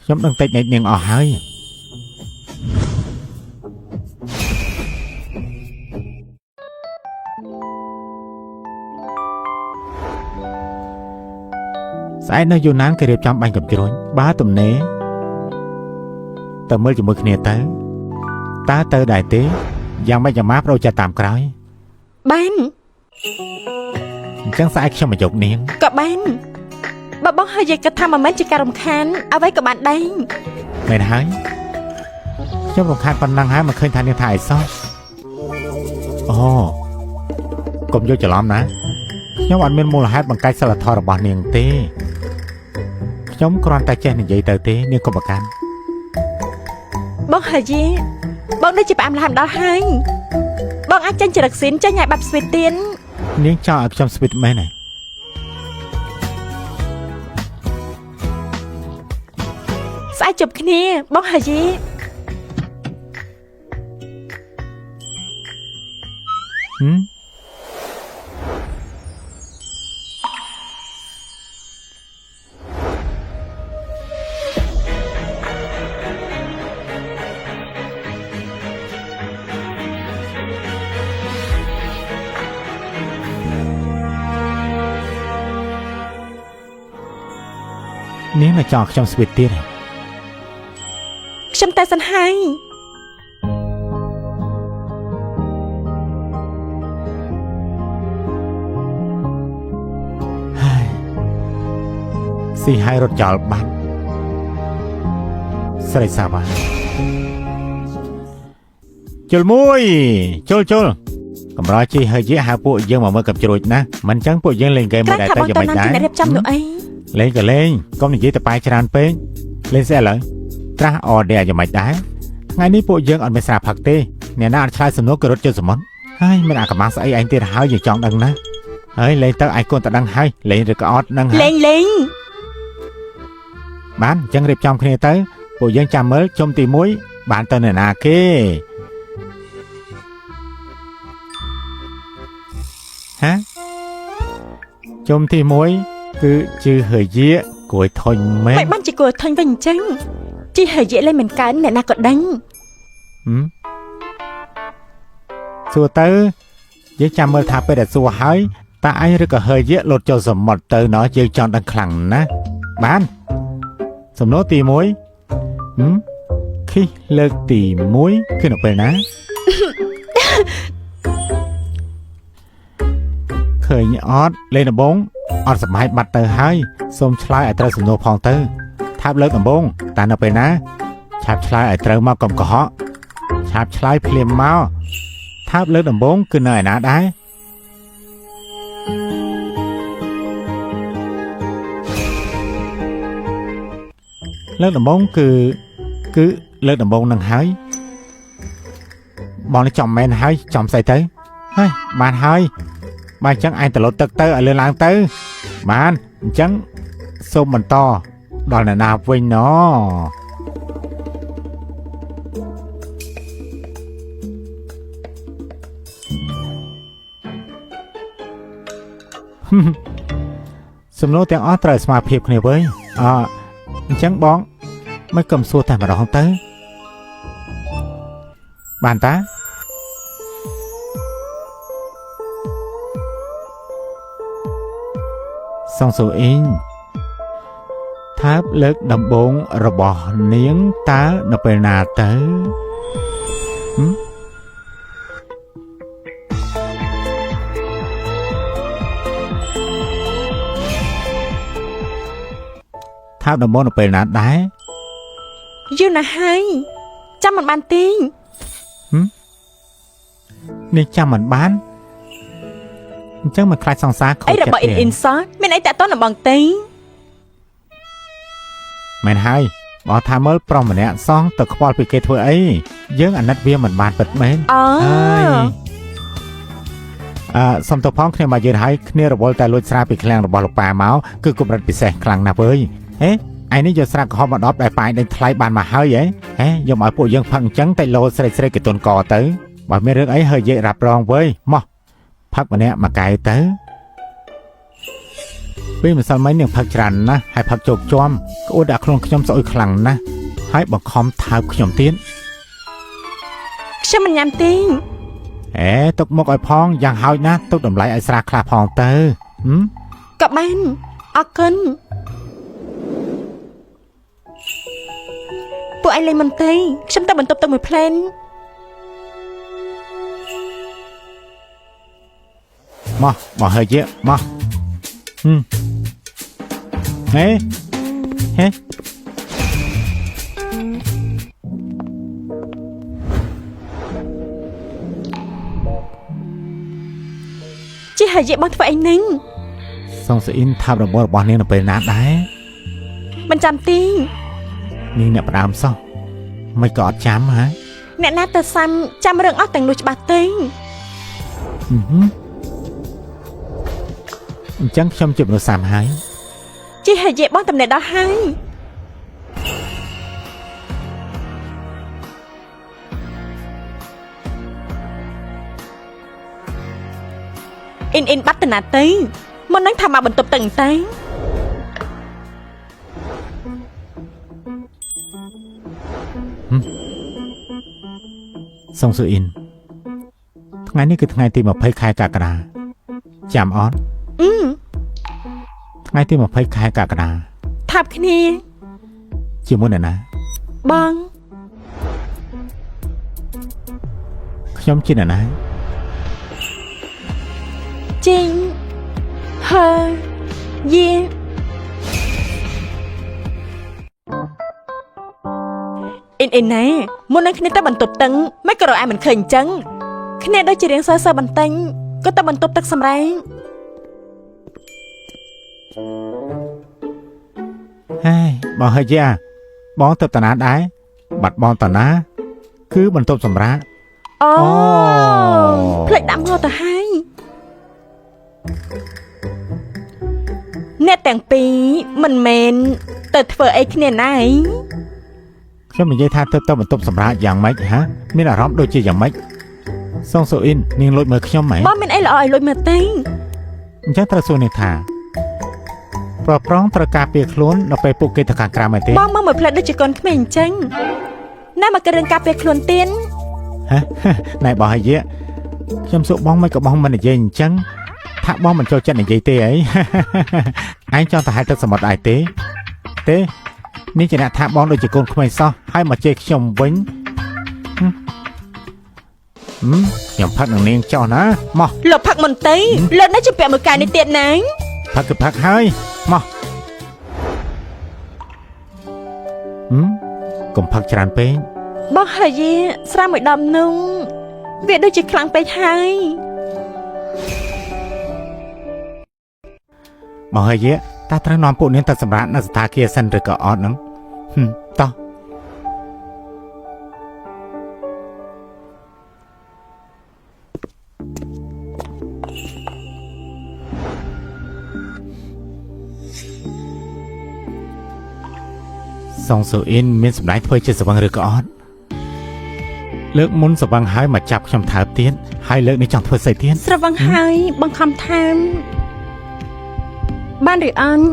ខ្ញុំដឹងតិចនាងអស់ហើយស្អែកនៅយូណានគេរៀបចំបាញ់កំជ្រួញបើទំនេរទៅមើលជាមួយគ្នាទៅទៅដែរទេយ៉ាងម៉េចយ៉ាងម៉ាប្រូចាត់តាមក្រោយ បាន អញ្ចឹងស្អែកខ្ញុំមកយកនាង ក៏បានបើបងហើយយេគិតថាមិនមែនជាការរំខានអ្វីក៏បានដែរ មែនហើយខ្ញុំរំខានប៉ុណ្ណឹងហើយមិនឃើញថានាងថាអីសោះអូកុំយកច្រឡំណាខ្ញុំអត់មានមូលហេតុបង្កាច់សិលធម៌របស់នាងទេខ្ញុំគ្រាន់តែចេះនិយាយទៅទេនាងកុំប្រកាន់ បងហើយយេបងដូចជាផ្អាំលះម្ដងហើយបងអាចចេញចរិតស៊ីនចេញឲ្យបាប់ស្វីតទៀន នាងចង់ឲ្យខ្ញុំស្វីតមែនទេ ស្អែកជប់គ្នាបងហើយយេ នាងនៅចង់ខ្ញុំស្វីតទៀតទេ ខ្ញុំតែសិនហើយ ស៊ីហើយរត់ចោលបាត់ស្រីសាវ៉ាជុលមួយជុលកម្រជីហើយយេហៅពួកយើងមកមើលកំជ្រួចណាមិនចឹងពួកយើងលេងហ្គេមមួយដែរទៅយ៉ាងម៉េចដែរ រៀបចំនោះអី លេងក៏លេងកុំនិយាយទៅបាយច្រើនពេកលេងស្អីឥឡូវត្រាស់អដែយ៉ាងម៉េចដែរថ្ងៃនេះពួកយើងអត់មានស្រាផឹកទេអ្នកណាអត់ឆ្លើយសំណួរក៏រត់ចូលសមុទ្រហើយមានអាកំបាំងស្អីឯងទៀតហើយយើងចង់ដឹងណាហើយលេងទៅឯងគួរតែដឹងហើយលេងឬក៏អត់ដឹងហើយ លេង បានអញ្ចឹងរៀបចំគ្នាទៅពួកយើងចាំមើលជុំទី1បានទៅនៅណាគេហាជុំទី1គឺជឺហើយយាគួយធុញមែន មិនបានជាគួរធាញវិញអញ្ចឹងជីហើយយេលេងមិនកើអ្នកណាក៏ដឹង សួរទៅយើងចាំមើលថាពេលដែលសួរហើយតើអញឬក៏ហើយយាលោតចូលសមុទ្រទៅណោះយើងចង់ដឹងខ្លាំងណាស់បានសំណួរទី1ខិះលើកទី1គឺនៅពេលណា ឃ เคยออดเลนบงออดสมัยบัตรเตอร์ให้ส้มชลายไอเตอร์สโนพองเตอร์ทับเลิกนบงตาเอาไปนะชาบชลายไอเตอร์มากอมกะเหาะชาบชลายเพลียมเมาทับเลิกนบงคือเหนื่อยนะได้เลิกนบงคือเลิกนบงนังหายบอลจอมแมนหายจอมใส่เตอเฮ้ยบานหายบานจังไอตลอดเตอร์ไอเรือลางเตอร์บานจังส้มมันต่อดอนนาเว้ยเนาะสมโนเตียงอ้อตรายสมาเพียบเนี่ยเว้ยจังบ้องไม่กำซัวแต่มาดองเตอร์บานตาสองสูอิงทับเลิกดำบงระบอเนียงตาดำเป็นนาเตอทับดำบงดำเป็นนาได้ยืนนะให้จำมันบานติงนี่จำมันบ้านจังมันคลายสองซาไอ้ระเบิดอินซอสไม่ไหนแต่ต้นระบองติงไม่ให้บอทามเมอร์ปรอมเนี่ยซองตะควอลไปเกทัวไอ้เยอะอันนัดเวียมันบานเปิดเมนสมทบพ้องเนี่ยมายืนให้เนี่ยระบบแต่ลุยสระไปแข่งระบบลูกปลาเมาส์คือกลุ่มรัฐพิเศษคลังนะเว้ยไอ้นี่จะสระก็มาดอบได้ไปในทลายบานมาเฮ้ยยมเอาปุ๋ยยังพังจังแต่โลใส่กี่ต้นกอเต๋อบ่ไม่เรื่องไอ้เฮ้ยเยอะรับรองเว้ยมอพักวันนี้มาไกลเต๋อวิ่งมาสมัยหนึ่งพักจันนะให้พักโจกจอมก็อุดอักลงขยมสอยคลังนะให้บังคอมเท้าขยมตีนใช่มันยำติงตกมกไอ้พองอย่างเฮานะตกดำไหลไอ้สระคลาพองเต๋อกับมันออกกันตัวไอ้เลยมันติงฉันแต่บรรทบตัวมือเพลนมาเฮ้ยเยอะมาเฮ้จีหายเยอะบ้างตัวไอ้นิ่งส่งสินทับระบบนี้เราไปนัดได้มันจำติงนี่เนี่ยประดามซ่อไม่กอดจำฮะเนี่ยน่าแต่ซ้ำจำเรื่องอ้อแต่งลุยบาติงจังชมจุดเราสามหายจีหายเย็บบ้องตำแหน่งđóให้อินบัตตนาตีมันนั่งทำมาบนตบตึงตีส่งสื่ออินทั้งไงนี่คือทั้งไงตีมาเพย์คายกากระดาจำออสทั้งไงตีมาเพย์คายกากระดาทับคณีจิมุนนะบังขยมจินนะจริงเฮยอินไหนมุนนั่งคณีแต่บรรทบตึงไม่กระโดดไอ้เหมือนเคยจังคะแนนได้จะเรียงเซอร์บันเต็งก็ตะบันตบตักสำไรบอกเฮ้ยจ้าบองตบตนาได้บัดบองตนาคือบรรทบสำระเพลงดำหัวแต่ให้เนี่ยแต่งปีมันเมนแต่เธอไอ้คะแนนไหนช่วยมีใจท่าเติบบรรทบสำระอย่างไหมฮะไม่น่าร้องโดยจีอย่างไหมส่งโซอินนิ่งลอยมือขย่มไหมบ้ามันไอ้ลอยลอยมือเต้งจังตระสูนิธาปลอบร้องตระกาเปียกล้วนเราไปปลุกเกตกากรามาเต้บ้ามาเหมือนเพลดด้วยจีกรขมิ้นจังน่ามากระเด็นกาเปียกล้วนเต้นฮะนายบอกให้เยอะชมสุบ้องไม่กับบ้องมันเย็นจังถ้าบ้องมันโจจันในใจเต้ไอ้เจ้าตาให้ตักสมบัติไอเต้นี่จะน่ะถ้าบ้องโดยจีกรขมิ้นซ้อให้มาเจขย่มวิ่ง ខ្ញុំផឹកនឹងនាងចោះណាមក លោកផឹកមុនទៅលើកនេះជាពាក់មួយកាយនេះទៀតណា ផឹកគឺផឹកហើយមកកុំផឹកច្រើនពេក បងហើយស្រាមួយដុំនោះវាដូចជាខ្លាំងពេកហើយ មកហើយតើត្រូវនាំពួកនាងទៅសម្រាប់នៅស្ថានភាពសិនឬក៏អត់ហ្នឹងតោះសងស៊ូអ៊ីនមានសម្ដែងធ្វើជាស្វឹងឬក៏អត់លើកមុនស្វឹងហើយមកចាប់ខ្ញុំថើបទៀតហើយលើកនេះចង់ធ្វើស្អីទៀត ស្រវឹងហើយបង្ខំថែមបានឬអត់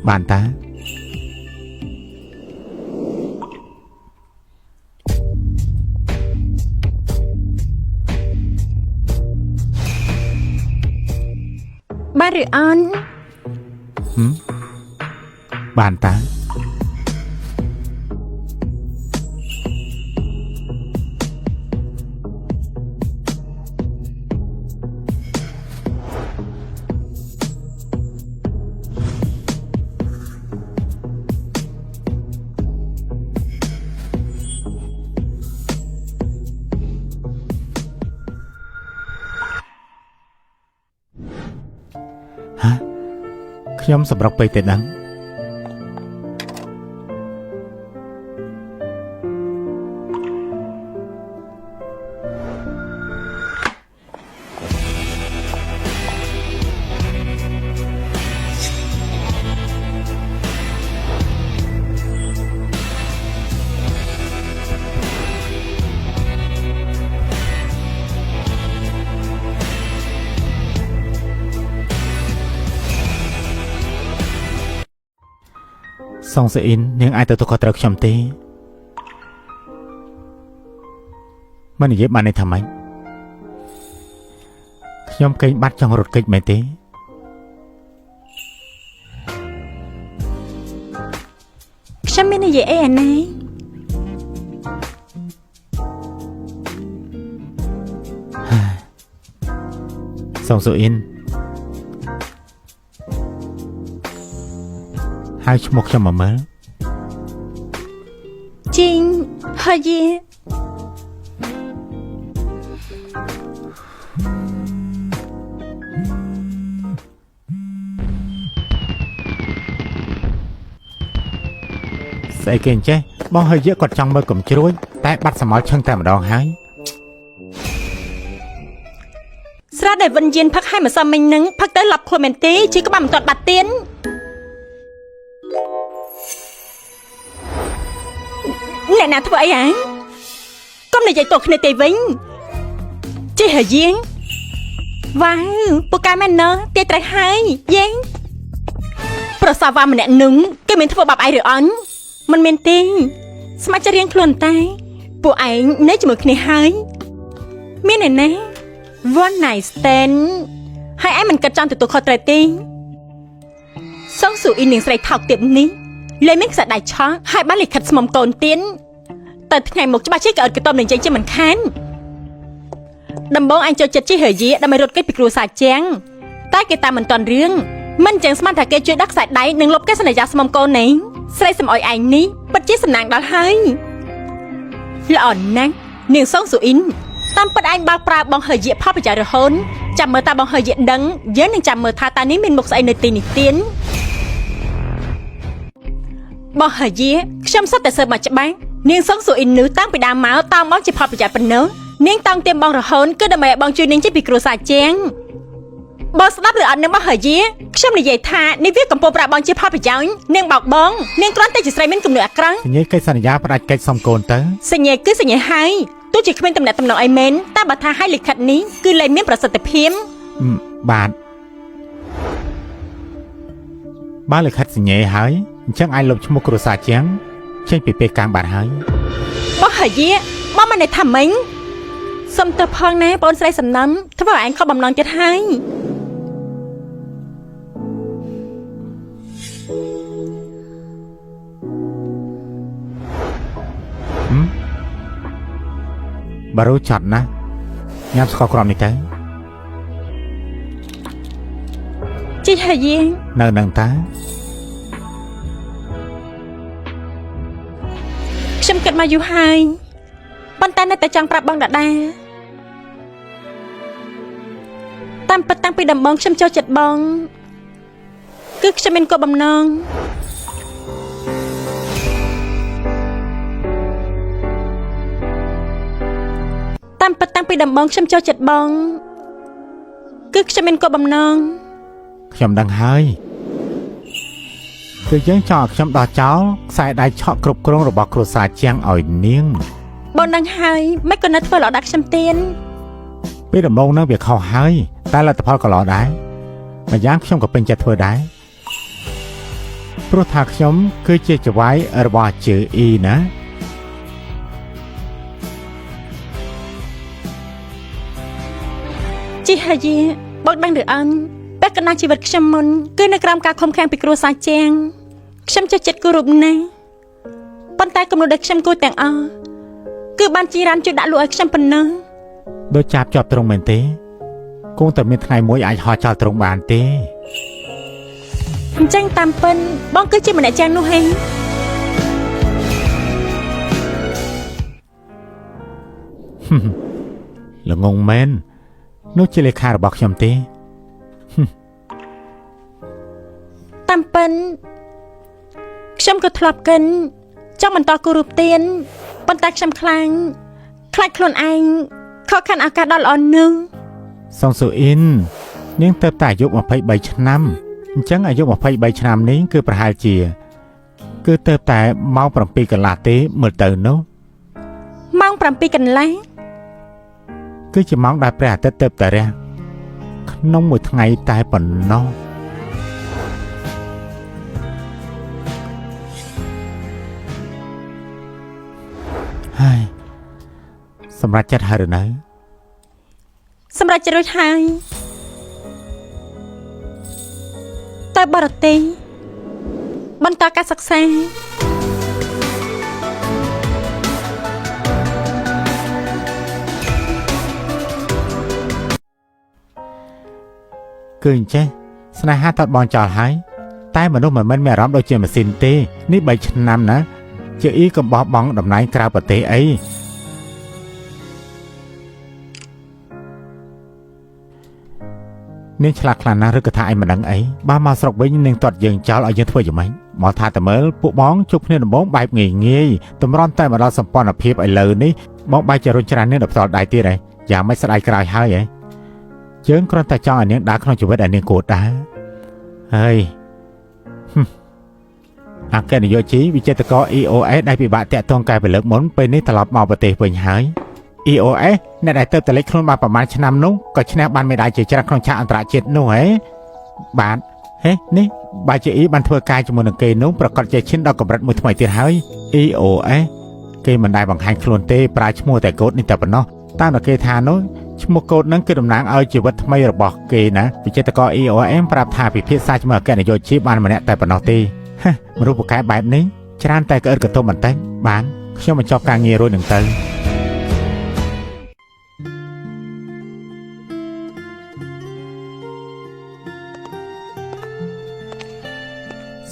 បានតាបានឬអត់ បានតាខ្ញុំសម្រុកពេកទៅដឹងសងស៊ូអ៊ីននាងអាចទទួលខុសត្រូវខ្ញុំទេមិននិយាយបានន័យថាម៉េចខ្ញុំកេងបាត់ចង់រត់គេចមែនទេ ខ្ញុំមាននិយាយអីអាណា សងស៊ូអ៊ីនហើយឈ្មោះខ្ញុំមកមើល ជីងហើយ ស្អីគេអញ្ចេះបងហើយយកគាត់ចង់មើលកំជ្រួយតែបាត់សមោលឈឹងតែម្ដងហើយ ស្រាដែលវិញ្ញាណផឹកឲ្យម្សិលមិញនឹងផឹកទៅឡាប់ខ្លួនមែនទេជាក្បាលមិនទាត់បាត់ទៀនអ្នកណាធ្វើអីហ៎កុំនិយាយតគ្នាទេវិញចេះហើយយេងវ៉ាវពូកែមែនណើទេត្រូវហើយយេងប្រសាវ៉ាម្នាក់នឹងគេមានធ្វើបាបអីឬអន់មិនមែនទេស្មាច់จะរៀងខ្លួនតែពួកឯងនៅជាមួយគ្នាហើយមានអ្នកណា One night stand ហើយឯងមិនគិតចង់ទទួលខុសត្រូវទេសងស៊ូអ៊ីននាងស្រីថោកទៀតនេះលេមានខ្សែដៃឆោហើយបានលិខិតស្មុំកូនទៀនតែថ្ងៃមុខច្បាស់ជាកអត់កតុំនឹងចេញជាមិនខានដំបងអញចូលចិត្តជីហឺយីដើម្បីរត់គេចពីគ្រួសារជាងតែគេតាមមិនតាន់រឿងមិនចឹងស្មានថាគេជួយដាក់ខ្សែដៃនិងលុបគេសន្យាស្មុំកូននេះស្រីសំអុយឯងនេះពិតជាសំណាងដល់ហើយល្អណាស់នាងសងស៊ូអ៊ីន តាមពិតឯងបើកប្រើបងហឺយៈផលប្រយោជន៍រហូតចាំមើលតាបងហឺយៈដឹងយើងនឹងចាំមើលថាតានេះមានមុខស្អីនៅទីនេះទៀតបងហឺយៈខ្ញុំសត្វតែសើមកច្បាស់នាងសងស៊ូអ៊ីននេះតាំងពីដើមមកតាមបងជាផលប្រយោជន៍ប៉ុណ្ណឹងនាងតាំងទៀមបងរហូតគឺដើម្បីឲ្យបងជួយនាងចេញពីគ្រួសារជាងបងស្ដាប់ឬអត់នឹងបងហឺយៈខ្ញុំនិយាយថានេះវាកំពុងប្រើបងជាផលប្រយោជន៍នាងបោកបងនាងគ្រាន់តែជាស្រីមានគំនិតអាក្រក់ សញ្ញាកិច្ចសន្យាផ្ដាច់កិច្ចសុំកូនទៅ សញ្ញាគឺសញ្ញាហើយទោះជាគ្មានតំណែងតំណងអីមែនតែបើថាឲ្យលិខិតនេះគឺលែងមានប្រសិទ្ធភាពបាទបើលិខិតសញ្ញាហើយអញ្ចឹងអាចលុបឈ្មោះគ្រួសារជាងចេញពីពេលកាំងបាត់ហើយ បងហយាបងមិនថាមិញសុំទៅផងណាបងស្រីសំណំធ្វើឲ្យឯងខកបំណងចិត្តហើយ បើរួចចត់ណាញ៉ាំស្ករក្រមនេះទៅ ជីហើយយាយ នៅនឹងតា ខ្ញុំគិតមកយូរហើយប៉ុន្តែនៅតែចង់ប្រាប់បងដដែលតាមពិតតាំងពីដំបូងខ្ញុំចូលចិត្តបងគឺខ្ញុំមានគោលបំណងតាមពិតតាំងពីដំបងខ្ញុំចូលចិត្តបងគឺខ្ញុំមានគោលបំណង ខ្ញុំដឹងហើយគឺយើងចង់ឲ្យខ្ញុំដោះចោលខ្សែដៃឆក់គ្រប់គ្រងរបស់គ្រួសារជាងឲ្យនាង បងដឹងហើយមិនក៏នៅធ្វើល្អដាក់ខ្ញុំទៀន ពេលដំណងនឹងវាខុសហើយតែលទ្ធផលក៏ល្អដែរម្យ៉ាងខ្ញុំក៏ពេញចិត្តធ្វើដែរព្រោះថាខ្ញុំគឺជាចៅហ្វាយរបស់ជើអ៊ីណា ជីហើយយាយបងដឹងឬអត់ពេលកណ្ដាលជីវិតខ្ញុំមុនគឺនៅក្រោមការឃុំឃាំងពីគ្រួសារជាងខ្ញុំចូលចិត្តគោរពណាស់ប៉ុន្តែគំនិតដែលខ្ញុំគួរទាំងអស់គឺបានជីរ៉ានជួយដាក់លក់ឲ្យខ្ញុំប៉ុណ្ណឹង ដូចចាប់ជាប់ត្រង់មែនទេគង់តែមានថ្ងៃមួយអាចហោះចោលត្រង់បានទេ អញ្ចឹងតាមពិនបងគឺជាម្នាក់ចាស់នោះហេ ល្ងងមែននោះជាលេខារបស់ខ្ញុំទេ តាមពិនខ្ញុំក៏ធ្លាប់កិនចង់បន្តគោរពទៀនប៉ុន្តែខ្ញុំខ្លាចខ្លួនឯងខកខានឱកាសដ៏ល្អនឹង សុងស៊ូអ៊ីននាងទៅតែអាយុ23ឆ្នាំអញ្ចឹងអាយុ23ឆ្នាំនេះគឺប្រហែលជាគឺទៅតែម៉ោង7កន្លះទេមើលទៅនោះ ម៉ោង7កន្លះ គឺជាម៉ោងដែលព្រះអាទិត្យទៅតែរះក្នុងមួយថ្ងៃតែប៉ុណ្ណោះហើយសម្រាប់ចិត្តហើយឬនៅ សម្រាប់ចិត្តរួចហើយទៅបរទេសបន្តការសិក្សា គឺអញ្ចេះស្នេហាតតបងចោលហើយតែមនុស្សមិនមែនមានអារម្មណ៍ដូចជាម៉ាស៊ីនទេនេះ3ឆ្នាំណាជាអ៊ីកំបោះបងតំណែងក្រៅប្រទេសអីនាងឆ្លាតខ្លាំងណាស់ឬក៏ថាឯងមិនដឹងអីបើមកស្រុកវិញនាងទាត់យើងចោលឲ្យយើងធ្វើយ៉ាងម៉េចមកថាតែមើលពួកបងជួបគ្នាដំបងបែបងាយតម្រាំតែមកដល់សម្ព័ន្ធភាពឥឡូវនេះបងបែកជារុញច្រាននាងដល់ផ្ទាល់ដៃទៀតហ៎យ៉ាងមិនស្ដាយក្រោយហើយហ៎ ជើងគ្រាន់តែចង់ឲ្យនាងដើរក្នុងជីវិតដែលនាងគួរដើរហើយអគ្គនាយកជីវិចិត្រករ EOS ដែលពិបាកតាក់ទងកែប្រលឹកមុនពេលនេះត្រឡប់មកប្រទេសវិញហើយ EOS អ្នកដែលទៅតលេចខ្លួនបានប្រហែលឆ្នាំនោះក៏ឈ្នះបានមេដាយជាច្រើនក្នុងឆាកអន្តរជាតិនោះហ៎បាទហេនេះបាជា E បានធ្វើការជាមួយនឹងគេនោះប្រកាសជាឈានដល់កម្រិតមួយថ្មីទៀតហើយ EOS គេមិនដែលបង្ហាញខ្លួនទេប្រើឈ្មោះតែកូដនេះតែប៉ុណ្ណោះតាមតែគេថានោះ ឈ្មោះកូដនឹងគឺតំណាងឲ្យជីវិតថ្មីរបស់គេណាវិចិត្រករ EOM ប្រាប់ថាពិភាក្សាជាមួយអគ្គនាយកជីបានម្នាក់តែប៉ុណ្ណោះទេមនុស្សពូកែបែបនេះច្រើនតែក្អឹតកតុំបន្តិចបានខ្ញុំបញ្ចប់ការងាររួចនឹងទៅ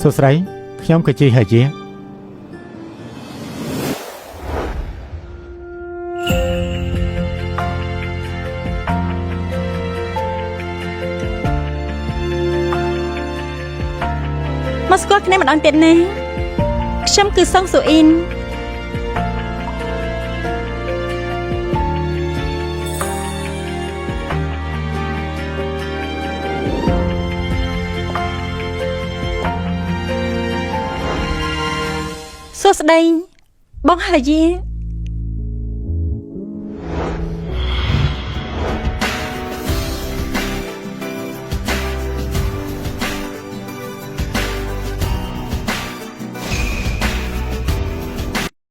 សួស្តីខ្ញុំក៏ជីហើយជា មកស្គាល់គ្នាម្ដងទៀតណាខ្ញុំគឺសុងស៊ូអ៊ីនសួស្តីបងហើយយា